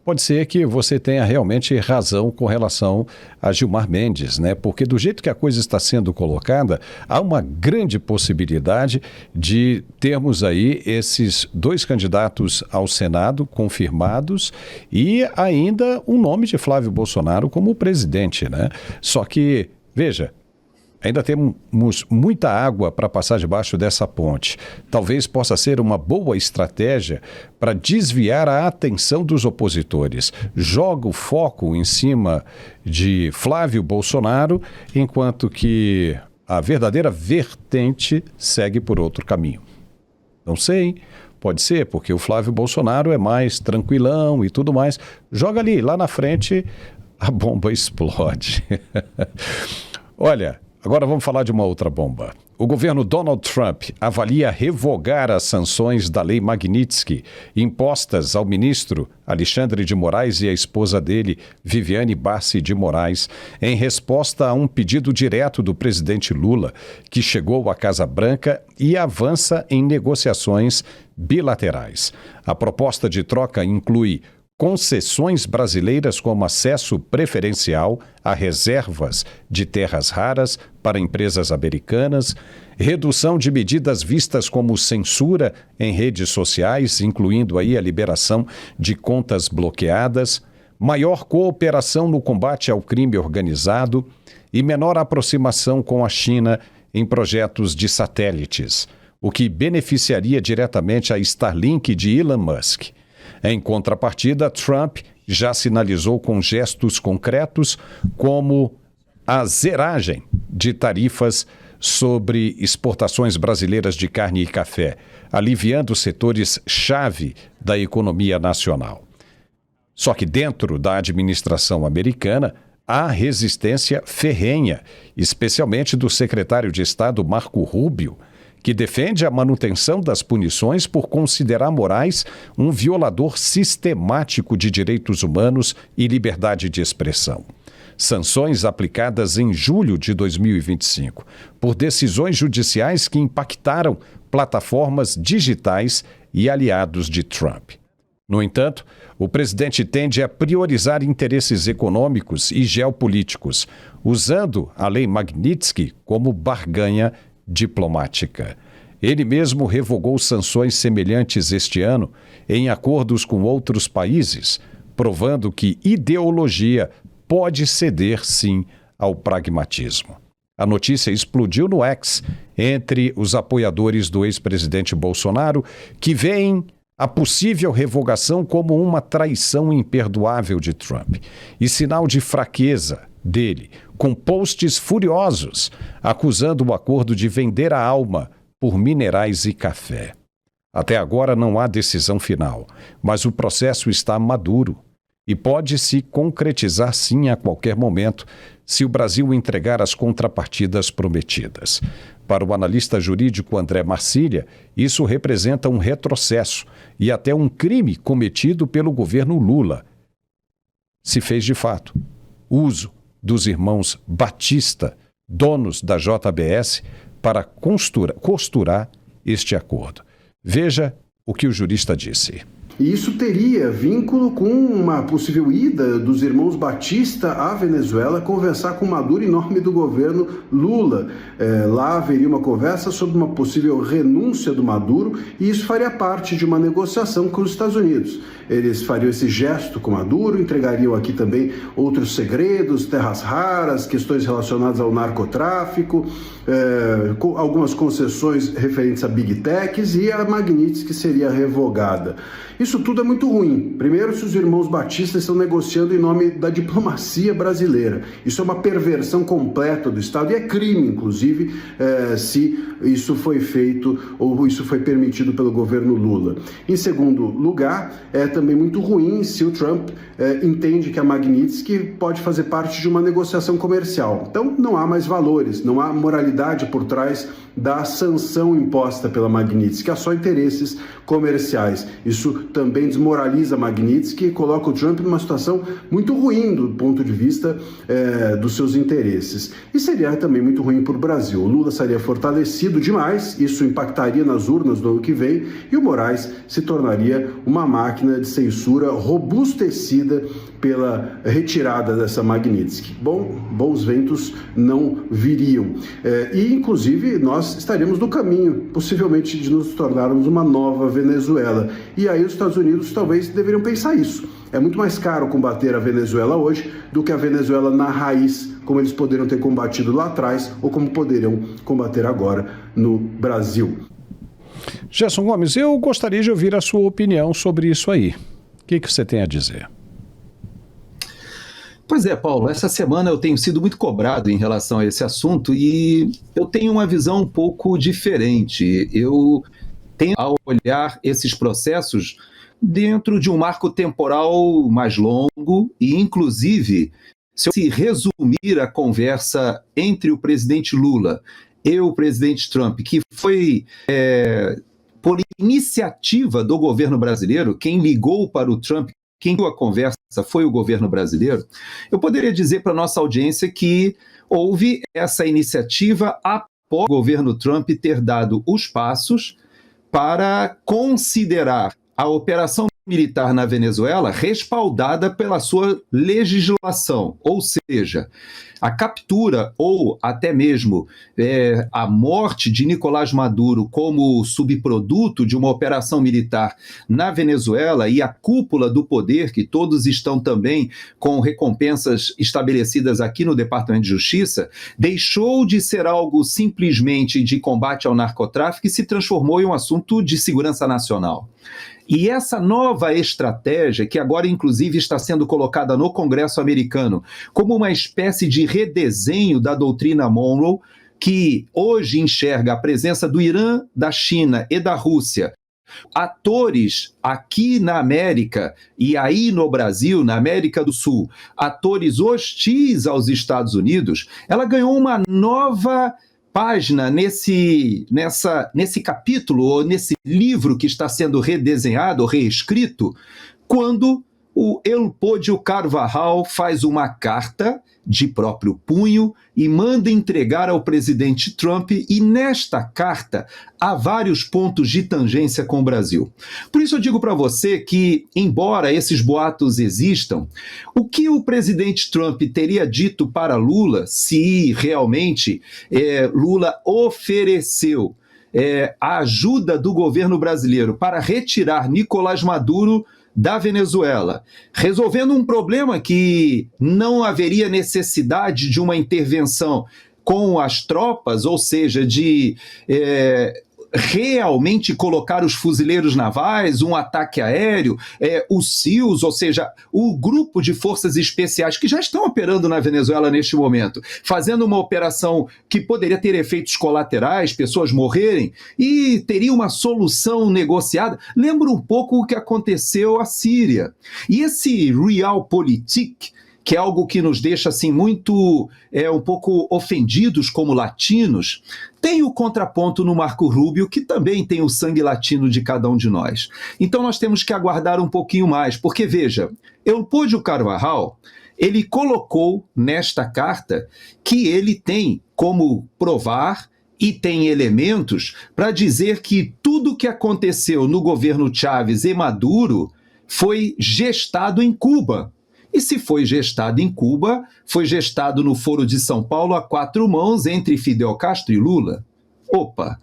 pode ser que você tenha realmente razão com relação a Gilmar Mendes, né? Porque do jeito que a coisa está sendo colocada, há uma grande possibilidade de termos aí esses 2 candidatos ao Senado confirmados e ainda o nome de Flávio Bolsonaro como presidente, né? Só que, veja, ainda temos muita água para passar debaixo dessa ponte. Talvez possa ser uma boa estratégia para desviar a atenção dos opositores. Joga o foco em cima de Flávio Bolsonaro, enquanto que a verdadeira vertente segue por outro caminho. Não sei, pode ser, porque o Flávio Bolsonaro é mais tranquilão e tudo mais. Joga ali, lá na frente, a bomba explode. Olha, agora vamos falar de uma outra bomba. O governo Donald Trump avalia revogar as sanções da Lei Magnitsky impostas ao ministro Alexandre de Moraes e à esposa dele, Viviane Bassi de Moraes, em resposta a um pedido direto do presidente Lula, que chegou à Casa Branca e avança em negociações bilaterais. A proposta de troca inclui concessões brasileiras como acesso preferencial a reservas de terras raras para empresas americanas, redução de medidas vistas como censura em redes sociais, incluindo aí a liberação de contas bloqueadas, maior cooperação no combate ao crime organizado e menor aproximação com a China em projetos de satélites, o que beneficiaria diretamente a Starlink de Elon Musk. Em contrapartida, Trump já sinalizou com gestos concretos como a zeragem de tarifas sobre exportações brasileiras de carne e café, aliviando setores-chave da economia nacional. Só que dentro da administração americana, há resistência ferrenha, especialmente do secretário de Estado Marco Rubio, que defende a manutenção das punições por considerar Moraes um violador sistemático de direitos humanos e liberdade de expressão. Sanções aplicadas em julho de 2025 por decisões judiciais que impactaram plataformas digitais e aliados de Trump. No entanto, o presidente tende a priorizar interesses econômicos e geopolíticos, usando a Lei Magnitsky como barganha diplomática. Ele mesmo revogou sanções semelhantes este ano em acordos com outros países, provando que ideologia pode ceder, sim, ao pragmatismo. A notícia explodiu no X entre os apoiadores do ex-presidente Bolsonaro, que veem a possível revogação como uma traição imperdoável de Trump e sinal de fraqueza dele, com posts furiosos acusando o acordo de vender a alma por minerais e café. Até agora não há decisão final, mas o processo está maduro e pode se concretizar sim a qualquer momento se o Brasil entregar as contrapartidas prometidas. Para o analista jurídico André Marcília, isso representa um retrocesso e até um crime cometido pelo governo Lula. Se fez de fato uso dos irmãos Batista, donos da JBS, para costurar este acordo. Veja o que o jurista disse. E isso teria vínculo com uma possível ida dos irmãos Batista à Venezuela conversar com Maduro em nome do governo Lula. Lá haveria uma conversa sobre uma possível renúncia do Maduro e isso faria parte de uma negociação com os Estados Unidos. Eles fariam esse gesto com Maduro, entregariam aqui também outros segredos, terras raras, questões relacionadas ao narcotráfico, algumas concessões referentes a Big Techs e a Magnitsky seria revogada. Isso tudo é muito ruim. Primeiro, se os irmãos Batista estão negociando em nome da diplomacia brasileira. Isso é uma perversão completa do Estado e é crime, inclusive, se isso foi feito ou isso foi permitido pelo governo Lula. Em segundo lugar, é também muito ruim se o Trump entende que a Magnitsky pode fazer parte de uma negociação comercial. Então, não há mais valores, não há moralidade por trás da sanção imposta pela Magnitsky, há só interesses comerciais. Isso também desmoraliza a Magnitsky e coloca o Trump numa situação muito ruim do ponto de vista dos seus interesses. E seria também muito ruim para o Brasil. O Lula seria fortalecido demais, isso impactaria nas urnas do ano que vem, e o Moraes se tornaria uma máquina de censura robustecida pela retirada dessa Magnitsky. Bons ventos não viriam. E, inclusive, nós estaremos no caminho, possivelmente, de nos tornarmos uma nova Venezuela. E aí os Estados Unidos talvez deveriam pensar isso. É muito mais caro combater a Venezuela hoje do que a Venezuela na raiz, como eles poderiam ter combatido lá atrás ou como poderiam combater agora no Brasil. Gerson Gomes, eu gostaria de ouvir a sua opinião sobre isso aí. O que você tem a dizer? Pois é, Paulo, essa semana eu tenho sido muito cobrado em relação a esse assunto e eu tenho uma visão um pouco diferente. Eu tenho a olhar esses processos dentro de um marco temporal mais longo e, inclusive, se eu resumir a conversa entre o presidente Lula e o presidente Trump, que foi por iniciativa do governo brasileiro, quem ligou para o Trump, quem deu a conversa foi o governo brasileiro, eu poderia dizer para a nossa audiência que houve essa iniciativa após o governo Trump ter dado os passos para considerar a operação militar na Venezuela respaldada pela sua legislação, ou seja, a captura ou até mesmo a morte de Nicolás Maduro como subproduto de uma operação militar na Venezuela e a cúpula do poder, que todos estão também com recompensas estabelecidas aqui no Departamento de Justiça, deixou de ser algo simplesmente de combate ao narcotráfico e se transformou em um assunto de segurança nacional. E essa nova estratégia, que agora inclusive está sendo colocada no Congresso americano como uma espécie de redesenho da doutrina Monroe, que hoje enxerga a presença do Irã, da China e da Rússia, atores aqui na América e aí no Brasil, na América do Sul, atores hostis aos Estados Unidos, ela ganhou uma nova página nesse capítulo, ou nesse livro que está sendo redesenhado, ou reescrito, quando o Elpódio Carvajal faz uma carta de próprio punho e manda entregar ao presidente Trump, e nesta carta há vários pontos de tangência com o Brasil. Por isso eu digo para você que, embora esses boatos existam, o que o presidente Trump teria dito para Lula, se realmente Lula ofereceu a ajuda do governo brasileiro para retirar Nicolás Maduro da Venezuela, resolvendo um problema que não haveria necessidade de uma intervenção com as tropas, ou seja, de realmente colocar os fuzileiros navais, um ataque aéreo, os SEALs, ou seja, o grupo de forças especiais que já estão operando na Venezuela neste momento, fazendo uma operação que poderia ter efeitos colaterais, pessoas morrerem, e teria uma solução negociada. Lembra um pouco o que aconteceu à Síria. E esse Realpolitik, que é algo que nos deixa assim muito, um pouco ofendidos como latinos, tem o contraponto no Marco Rubio, que também tem o sangue latino de cada um de nós. Então nós temos que aguardar um pouquinho mais, porque veja, Elpódio Carvajal, ele colocou nesta carta que ele tem como provar e tem elementos para dizer que tudo tudo que aconteceu no governo Chávez e Maduro foi gestado em Cuba. E se foi gestado em Cuba, foi gestado no Foro de São Paulo a 4 mãos entre Fidel Castro e Lula. Opa!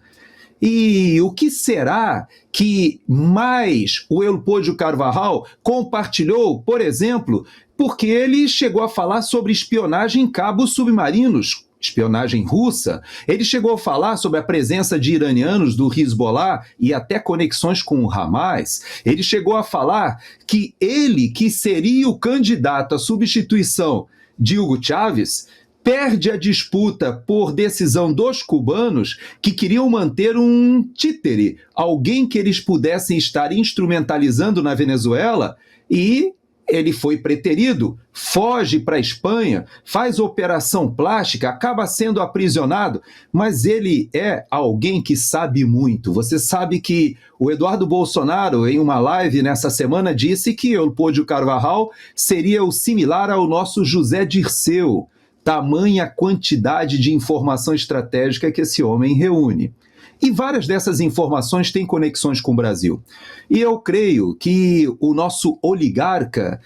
E o que será que mais o Eulpódio Carvajal compartilhou, por exemplo, porque ele chegou a falar sobre espionagem em cabos submarinos, espionagem russa. Ele chegou a falar sobre a presença de iranianos do Hezbollah e até conexões com o Hamas. Ele chegou a falar que ele, que seria o candidato à substituição de Hugo Chávez, perde a disputa por decisão dos cubanos que queriam manter um títere, alguém que eles pudessem estar instrumentalizando na Venezuela, e ele foi preterido, foge para a Espanha, faz operação plástica, acaba sendo aprisionado, mas ele é alguém que sabe muito. Você sabe que o Eduardo Bolsonaro, em uma live nessa semana, disse que Eulpódio Carvajal seria o similar ao nosso José Dirceu. Tamanha quantidade de informação estratégica que esse homem reúne. E várias dessas informações têm conexões com o Brasil. E eu creio que o nosso oligarca,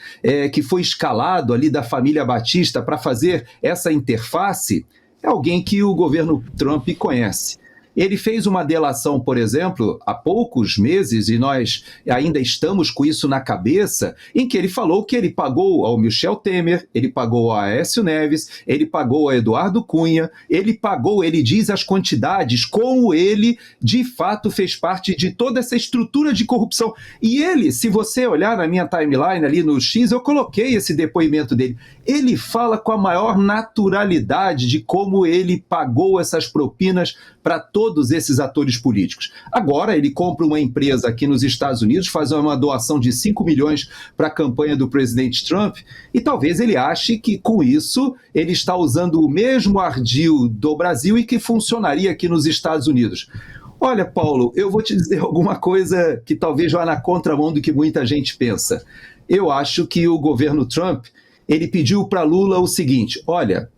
que foi escalado ali da família Batista para fazer essa interface, é alguém que o governo Trump conhece. Ele fez uma delação, por exemplo, há poucos meses, e nós ainda estamos com isso na cabeça, em que ele falou que ele pagou ao Michel Temer, ele pagou a Aécio Neves, ele pagou a Eduardo Cunha, ele diz as quantidades, como ele, de fato, fez parte de toda essa estrutura de corrupção. E ele, se você olhar na minha timeline ali no X, eu coloquei esse depoimento dele. Ele fala com a maior naturalidade de como ele pagou essas propinas para todos esses atores políticos. Agora ele compra uma empresa aqui nos Estados Unidos, faz uma doação de 5 milhões para a campanha do presidente Trump, e talvez ele ache que com isso ele está usando o mesmo ardil do Brasil e que funcionaria aqui nos Estados Unidos. Olha, Paulo, eu vou te dizer alguma coisa que talvez vá na contramão do que muita gente pensa. Eu acho que o governo Trump, ele pediu para Lula o seguinte: olha,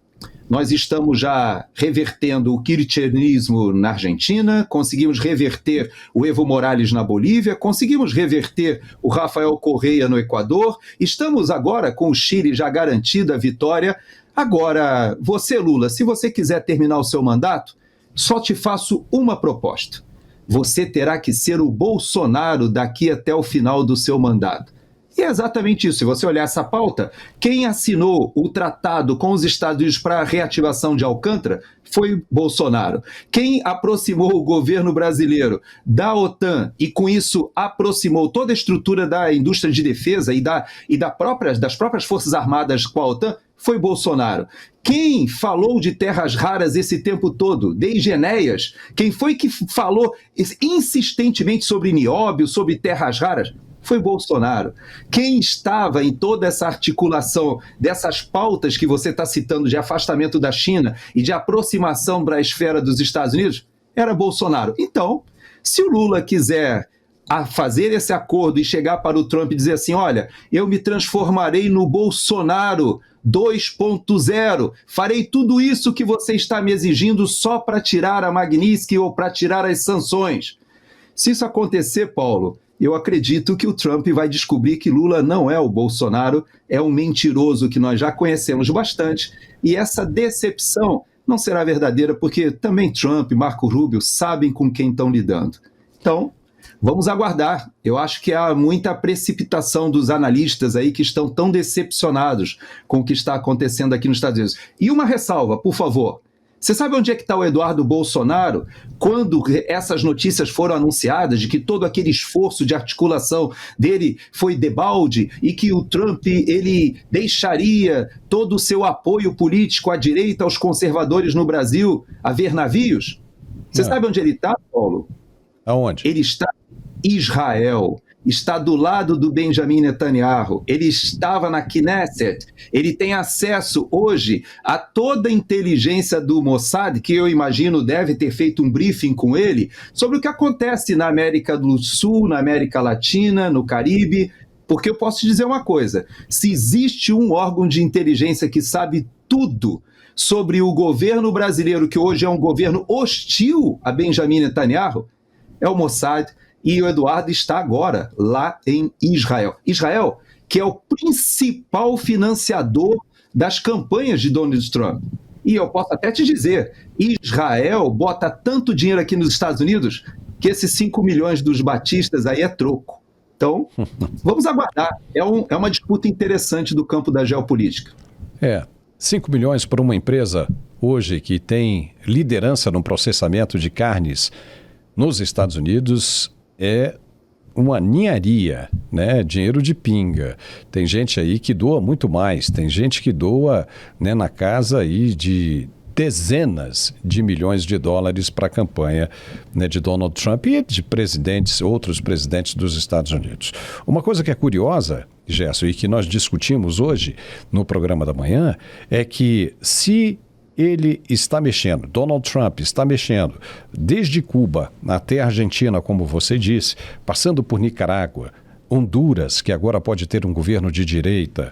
nós estamos já revertendo o kirchnerismo na Argentina, conseguimos reverter o Evo Morales na Bolívia, conseguimos reverter o Rafael Correa no Equador, estamos agora com o Chile já garantida a vitória. Agora, você, Lula, se você quiser terminar o seu mandato, só te faço uma proposta. Você terá que ser o Bolsonaro daqui até o final do seu mandato. E é exatamente isso. Se você olhar essa pauta, quem assinou o tratado com os Estados Unidos para a reativação de Alcântara foi Bolsonaro. Quem aproximou o governo brasileiro da OTAN e com isso aproximou toda a estrutura da indústria de defesa das próprias Forças Armadas com a OTAN foi Bolsonaro. Quem falou de terras raras esse tempo todo? Desde Enéas. Quem foi que falou insistentemente sobre nióbio, sobre terras raras? Foi Bolsonaro. Quem estava em toda essa articulação dessas pautas que você está citando de afastamento da China e de aproximação para a esfera dos Estados Unidos? Era Bolsonaro. Então, se o Lula quiser fazer esse acordo e chegar para o Trump e dizer assim: olha, eu me transformarei no Bolsonaro 2.0, farei tudo isso que você está me exigindo só para tirar a Magnitsky ou para tirar as sanções. Se isso acontecer, Paulo, eu acredito que o Trump vai descobrir que Lula não é o Bolsonaro, é um mentiroso que nós já conhecemos bastante, e essa decepção não será verdadeira, porque também Trump e Marco Rubio sabem com quem estão lidando. Então, vamos aguardar. Eu acho que há muita precipitação dos analistas aí que estão tão decepcionados com o que está acontecendo aqui nos Estados Unidos. E uma ressalva, por favor. Você sabe onde é que está o Eduardo Bolsonaro quando essas notícias foram anunciadas de que todo aquele esforço de articulação dele foi debalde e que o Trump ele deixaria todo o seu apoio político à direita, aos conservadores no Brasil, a ver navios? Você sabe onde ele está, Paulo? Aonde? Ele está em Israel. Está do lado do Benjamin Netanyahu, ele estava na Knesset, ele tem acesso hoje a toda a inteligência do Mossad, que eu imagino deve ter feito um briefing com ele, sobre o que acontece na América do Sul, na América Latina, no Caribe, porque eu posso te dizer uma coisa: se existe um órgão de inteligência que sabe tudo sobre o governo brasileiro, que hoje é um governo hostil a Benjamin Netanyahu, é o Mossad, e o Eduardo está agora lá em Israel. Israel, que é o principal financiador das campanhas de Donald Trump. E eu posso até te dizer, Israel bota tanto dinheiro aqui nos Estados Unidos que esses 5 milhões dos batistas aí é troco. Então, vamos aguardar. É uma disputa interessante do campo da geopolítica. 5 milhões por uma empresa hoje que tem liderança no processamento de carnes nos Estados Unidos é uma ninharia, né? Dinheiro de pinga. Tem gente aí que doa muito mais, tem gente que doa, né, na casa aí de dezenas de milhões de dólares para a campanha, né, de Donald Trump e de outros presidentes dos Estados Unidos. Uma coisa que é curiosa, Gerson, e que nós discutimos hoje no programa da manhã, é que se ele está mexendo, Donald Trump está mexendo, desde Cuba até a Argentina, como você disse, passando por Nicarágua, Honduras, que agora pode ter um governo de direita,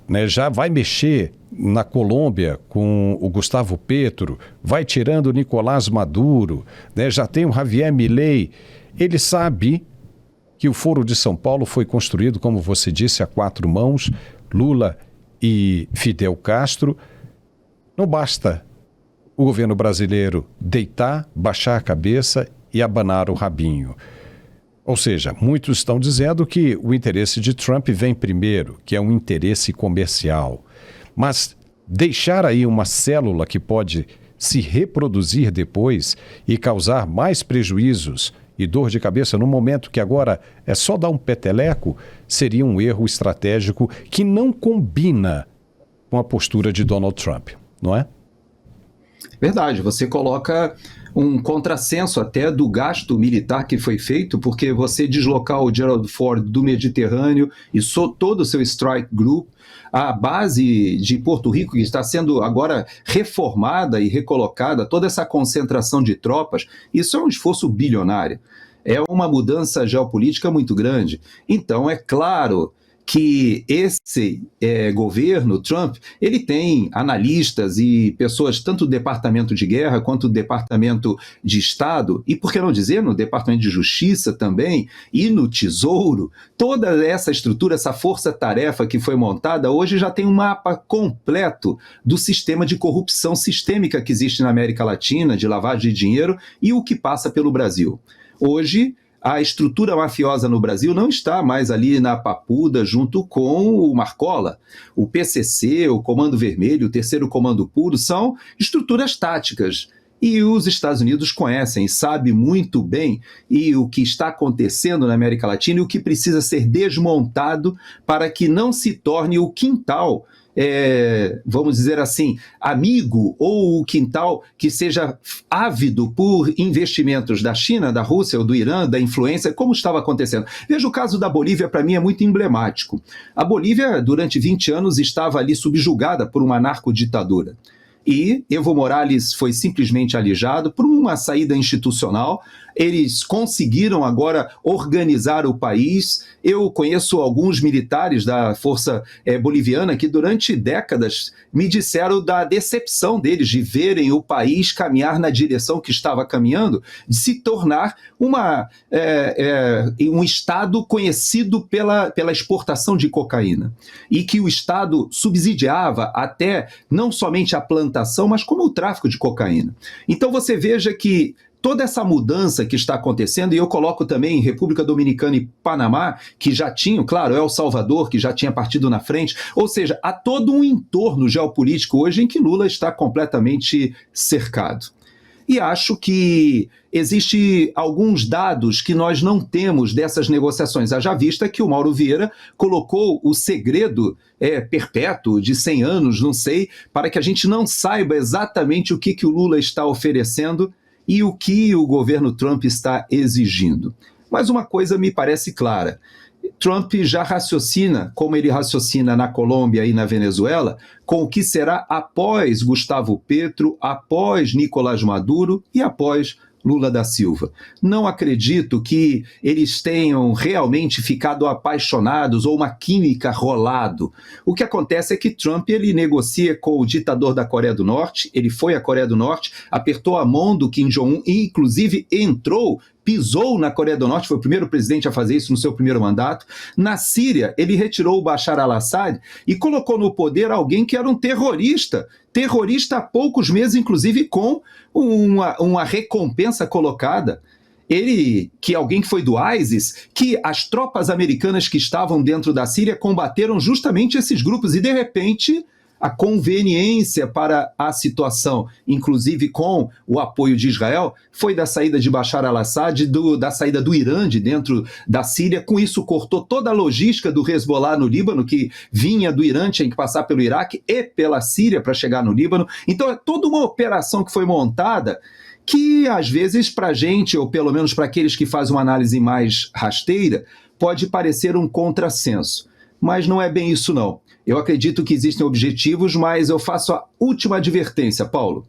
né, já vai mexer na Colômbia com o Gustavo Petro, vai tirando o Nicolás Maduro, né, já tem o Javier Milei. Ele sabe que o Foro de São Paulo foi construído, como você disse, a 4 mãos, Lula e Fidel Castro. Não basta o governo brasileiro deitar, baixar a cabeça e abanar o rabinho. Ou seja, muitos estão dizendo que o interesse de Trump vem primeiro, que é um interesse comercial. Mas deixar aí uma célula que pode se reproduzir depois e causar mais prejuízos e dor de cabeça no momento que agora é só dar um peteleco, seria um erro estratégico que não combina com a postura de Donald Trump, não é? Verdade, você coloca um contrassenso até do gasto militar que foi feito, porque você deslocar o Gerald Ford do Mediterrâneo e todo o seu strike group, a base de Porto Rico, que está sendo agora reformada e recolocada, toda essa concentração de tropas, isso é um esforço bilionário. É uma mudança geopolítica muito grande. Então, é claro que esse governo, Trump, ele tem analistas e pessoas tanto do Departamento de Guerra quanto do Departamento de Estado, e por que não dizer no Departamento de Justiça também, e no Tesouro, toda essa estrutura, essa força-tarefa que foi montada, hoje já tem um mapa completo do sistema de corrupção sistêmica que existe na América Latina, de lavagem de dinheiro, e o que passa pelo Brasil. Hoje, a estrutura mafiosa no Brasil não está mais ali na papuda junto com o Marcola. O PCC, o Comando Vermelho, o Terceiro Comando Puro são estruturas táticas. E os Estados Unidos conhecem, sabem muito bem o que está acontecendo na América Latina e o que precisa ser desmontado para que não se torne o quintal, vamos dizer assim, amigo, ou o quintal que seja ávido por investimentos da China, da Rússia ou do Irã, da influência, como estava acontecendo. Veja o caso da Bolívia, para mim é muito emblemático. A Bolívia, durante 20 anos, estava ali subjugada por uma narcoditadura. E Evo Morales foi simplesmente alijado por uma saída institucional. Eles conseguiram agora organizar o país. Eu conheço alguns militares da Força Boliviana que durante décadas me disseram da decepção deles de verem o país caminhar na direção que estava caminhando, de se tornar um Estado conhecido pela exportação de cocaína. E que o Estado subsidiava até não somente a plantação, mas como o tráfico de cocaína. Então você veja que toda essa mudança que está acontecendo, e eu coloco também República Dominicana e Panamá, que já tinham, claro, El Salvador, que já tinha partido na frente, ou seja, há todo um entorno geopolítico hoje em que Lula está completamente cercado. E acho que existem alguns dados que nós não temos dessas negociações. Haja vista que o Mauro Vieira colocou o segredo perpétuo de 100 anos, não sei, para que a gente não saiba exatamente o que o Lula está oferecendo e o que o governo Trump está exigindo. Mas uma coisa me parece clara. Trump já raciocina, como ele raciocina na Colômbia e na Venezuela, com o que será após Gustavo Petro, após Nicolás Maduro e após Lula da Silva. Não acredito que eles tenham realmente ficado apaixonados ou uma química rolado. O que acontece é que Trump ele negocia com o ditador da Coreia do Norte, ele foi à Coreia do Norte, apertou a mão do Kim Jong-un e inclusive entrou pisou na Coreia do Norte, foi o primeiro presidente a fazer isso no seu primeiro mandato. Na Síria, ele retirou o Bashar al-Assad e colocou no poder alguém que era um terrorista há poucos meses, inclusive com uma recompensa colocada. Ele, que alguém que foi do ISIS, que as tropas americanas que estavam dentro da Síria combateram justamente esses grupos e, de repente, a conveniência para a situação, inclusive com o apoio de Israel, foi da saída de Bashar al-Assad, da saída do Irã de dentro da Síria. Com isso, cortou toda a logística do Hezbollah no Líbano, que vinha do Irã, tinha que passar pelo Iraque e pela Síria para chegar no Líbano. Então, é toda uma operação que foi montada que, às vezes, para a gente, ou pelo menos para aqueles que fazem uma análise mais rasteira, pode parecer um contrassenso. Mas não é bem isso, não. Eu acredito que existem objetivos, mas eu faço a última advertência, Paulo.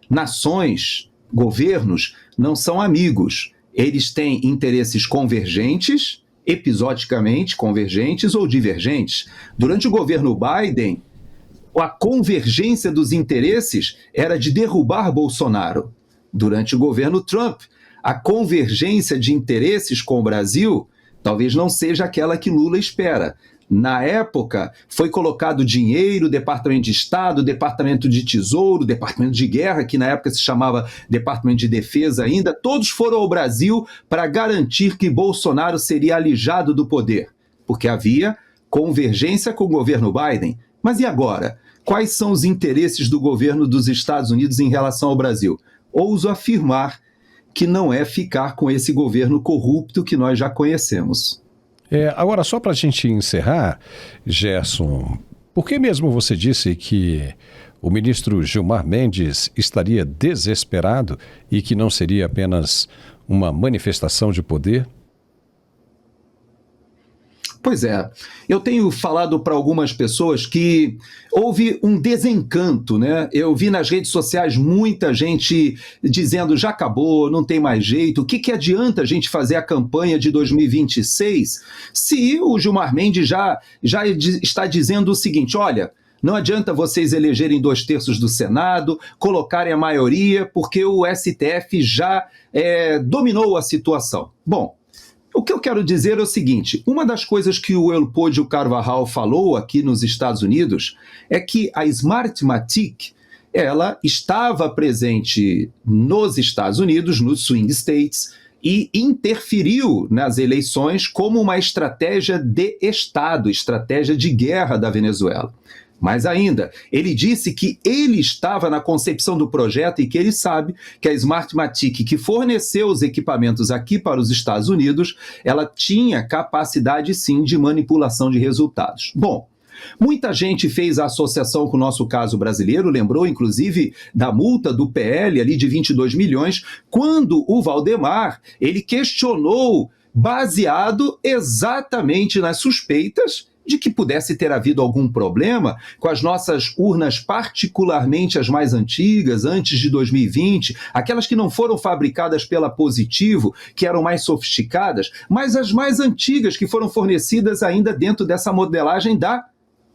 Nações, governos, não são amigos. Eles têm interesses convergentes, episodicamente convergentes ou divergentes. Durante o governo Biden, a convergência dos interesses era de derrubar Bolsonaro. Durante o governo Trump, a convergência de interesses com o Brasil talvez não seja aquela que Lula espera. Na época, foi colocado dinheiro, Departamento de Estado, Departamento de Tesouro, Departamento de Guerra, que na época se chamava Departamento de Defesa ainda, todos foram ao Brasil para garantir que Bolsonaro seria alijado do poder, porque havia convergência com o governo Biden. Mas e agora? Quais são os interesses do governo dos Estados Unidos em relação ao Brasil? Ouso afirmar que não é ficar com esse governo corrupto que nós já conhecemos. Agora, só para a gente encerrar, Gerson, por que mesmo você disse que o ministro Gilmar Mendes estaria desesperado e que não seria apenas uma manifestação de poder? Pois é, eu tenho falado para algumas pessoas que houve um desencanto, né? Eu vi nas redes sociais muita gente dizendo já acabou, não tem mais jeito, o que adianta a gente fazer a campanha de 2026 se o Gilmar Mendes já está dizendo o seguinte, olha, não adianta vocês elegerem 2/3 do Senado, colocarem a maioria, porque o STF já dominou a situação. Bom, o que eu quero dizer é o seguinte, uma das coisas que o Elpódio Carvajal falou aqui nos Estados Unidos é que a Smartmatic, ela estava presente nos Estados Unidos, nos swing states, e interferiu nas eleições como uma estratégia de Estado, estratégia de guerra da Venezuela. Mais ainda, ele disse que ele estava na concepção do projeto e que ele sabe que a Smartmatic, que forneceu os equipamentos aqui para os Estados Unidos, ela tinha capacidade, sim, de manipulação de resultados. Bom, muita gente fez a associação com o nosso caso brasileiro, lembrou, inclusive, da multa do PL ali de 22 milhões, quando o Valdemar, ele questionou, baseado exatamente nas suspeitas de que pudesse ter havido algum problema com as nossas urnas, particularmente as mais antigas, antes de 2020, aquelas que não foram fabricadas pela Positivo, que eram mais sofisticadas, mas as mais antigas que foram fornecidas ainda dentro dessa modelagem da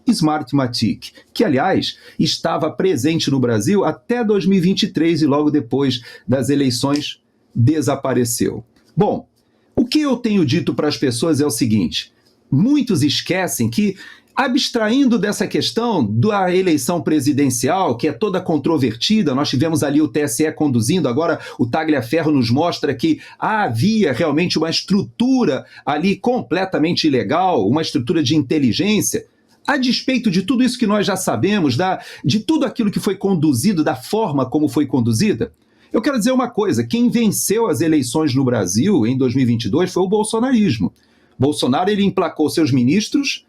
Smartmatic, que, aliás, estava presente no Brasil até 2023 e logo depois das eleições desapareceu. Bom, o que eu tenho dito para as pessoas é o seguinte, muitos esquecem que, abstraindo dessa questão da eleição presidencial, que é toda controvertida, nós tivemos ali o TSE conduzindo, agora o Tagliaferro nos mostra que havia realmente uma estrutura ali completamente ilegal, uma estrutura de inteligência. A despeito de tudo isso que nós já sabemos, de tudo aquilo que foi conduzido, da forma como foi conduzida, eu quero dizer uma coisa, quem venceu as eleições no Brasil em 2022 foi o bolsonarismo. Bolsonaro, ele emplacou seus ministros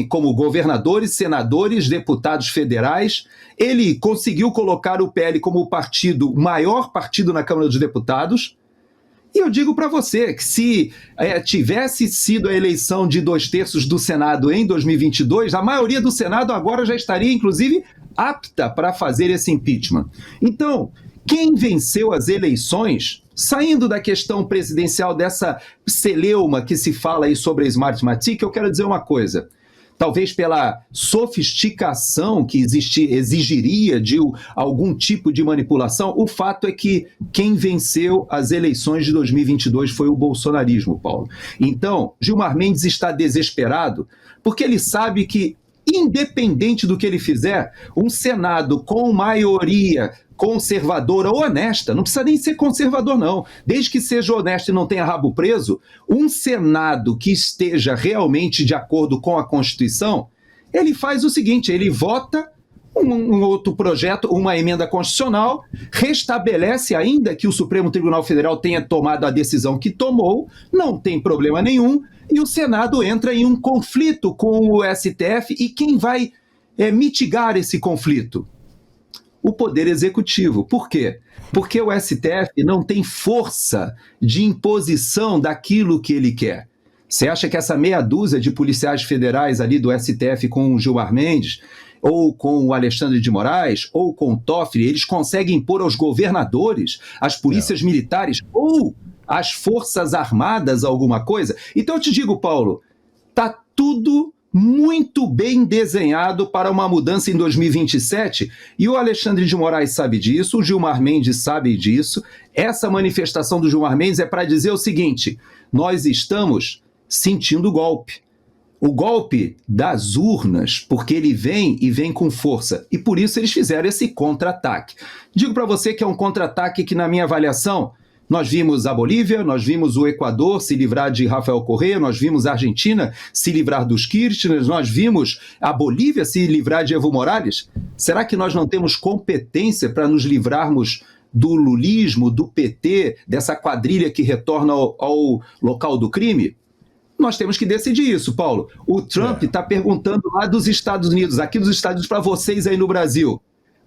como governadores, senadores, deputados federais. Ele conseguiu colocar o PL como o maior partido na Câmara dos Deputados. E eu digo para você que se tivesse sido a eleição de 2/3 do Senado em 2022, a maioria do Senado agora já estaria, inclusive, apta para fazer esse impeachment. Então, quem venceu as eleições, saindo da questão presidencial dessa celeuma que se fala aí sobre a Smartmatic, eu quero dizer uma coisa. talvez pela sofisticação que exigiria de algum tipo de manipulação. O fato é que quem venceu as eleições de 2022 foi o bolsonarismo, Paulo. Então, Gilmar Mendes está desesperado porque ele sabe que, independente do que ele fizer, um Senado com maioria conservadora ou honesta, não precisa nem ser conservador não, desde que seja honesto e não tenha rabo preso, um Senado que esteja realmente de acordo com a Constituição, ele faz o seguinte, ele vota um outro projeto, uma emenda constitucional, restabelece ainda que o Supremo Tribunal Federal tenha tomado a decisão que tomou, não tem problema nenhum, e o Senado entra em um conflito com o STF, e quem vai mitigar esse conflito? O Poder Executivo. Por quê? Porque o STF não tem força de imposição daquilo que ele quer. Você acha que essa meia dúzia de policiais federais ali do STF com o Gilmar Mendes, ou com o Alexandre de Moraes, ou com o Toffoli, eles conseguem impor aos governadores, às polícias militares, ou às forças armadas alguma coisa? Então eu te digo, Paulo, tá tudo muito bem desenhado para uma mudança em 2027, e o Alexandre de Moraes sabe disso, o Gilmar Mendes sabe disso. Essa manifestação do Gilmar Mendes é para dizer o seguinte: nós estamos sentindo o golpe das urnas, porque ele vem e vem com força, e por isso eles fizeram esse contra-ataque. Digo para você que é um contra-ataque que, na minha avaliação, nós vimos a Bolívia, nós vimos o Equador se livrar de Rafael Correa, nós vimos a Argentina se livrar dos Kirchner, nós vimos a Bolívia se livrar de Evo Morales. Será que nós não temos competência para nos livrarmos do lulismo, do PT, dessa quadrilha que retorna ao local do crime? Nós temos que decidir isso, Paulo. O Trump está perguntando lá dos Estados Unidos, aqui dos Estados Unidos, para vocês aí no Brasil.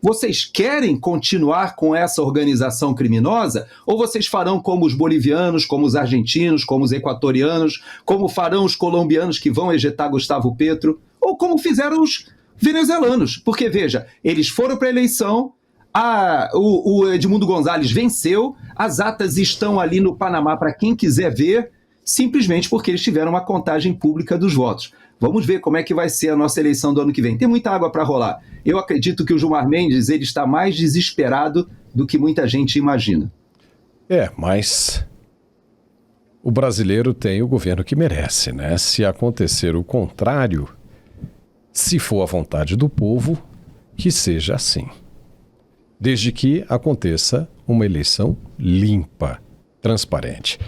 Vocês querem continuar com essa organização criminosa? Ou vocês farão como os bolivianos, como os argentinos, como os equatorianos, como farão os colombianos que vão ejetar Gustavo Petro? Ou como fizeram os venezuelanos? Porque, veja, eles foram para a eleição, o Edmundo Gonzalez venceu, as atas estão ali no Panamá para quem quiser ver, simplesmente porque eles tiveram uma contagem pública dos votos. Vamos ver como é que vai ser a nossa eleição do ano que vem. Tem muita água para rolar. Eu acredito que o Gilmar Mendes ele está mais desesperado do que muita gente imagina. Mas o brasileiro tem o governo que merece, né? Se acontecer o contrário, se for a vontade do povo, que seja assim. Desde que aconteça uma eleição limpa, transparente.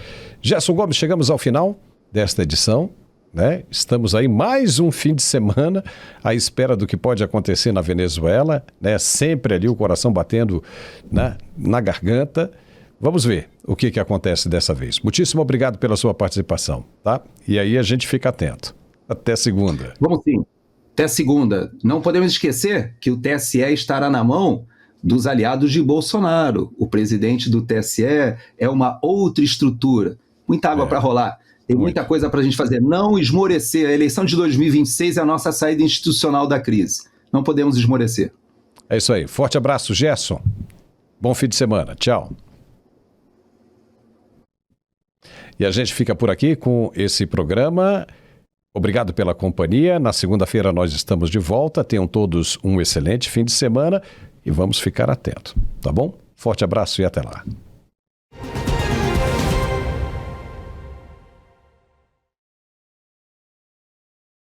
Gerson Gomes, chegamos ao final desta edição, né? Estamos aí mais um fim de semana à espera do que pode acontecer na Venezuela, né? Sempre ali o coração batendo na garganta. Vamos ver o que acontece dessa vez. Muitíssimo obrigado pela sua participação, tá? E aí a gente fica atento. Até segunda. Vamos sim. Até segunda. Não podemos esquecer que o TSE estará na mão dos aliados de Bolsonaro. O presidente do TSE é uma outra estrutura. Muita água para rolar. Tem muita coisa para a gente fazer. Não esmorecer. A eleição de 2026 é a nossa saída institucional da crise. Não podemos esmorecer. É isso aí. Forte abraço, Gerson. Bom fim de semana. Tchau. E a gente fica por aqui com esse programa. Obrigado pela companhia. Na segunda-feira nós estamos de volta. Tenham todos um excelente fim de semana e vamos ficar atentos, tá bom? Forte abraço e até lá.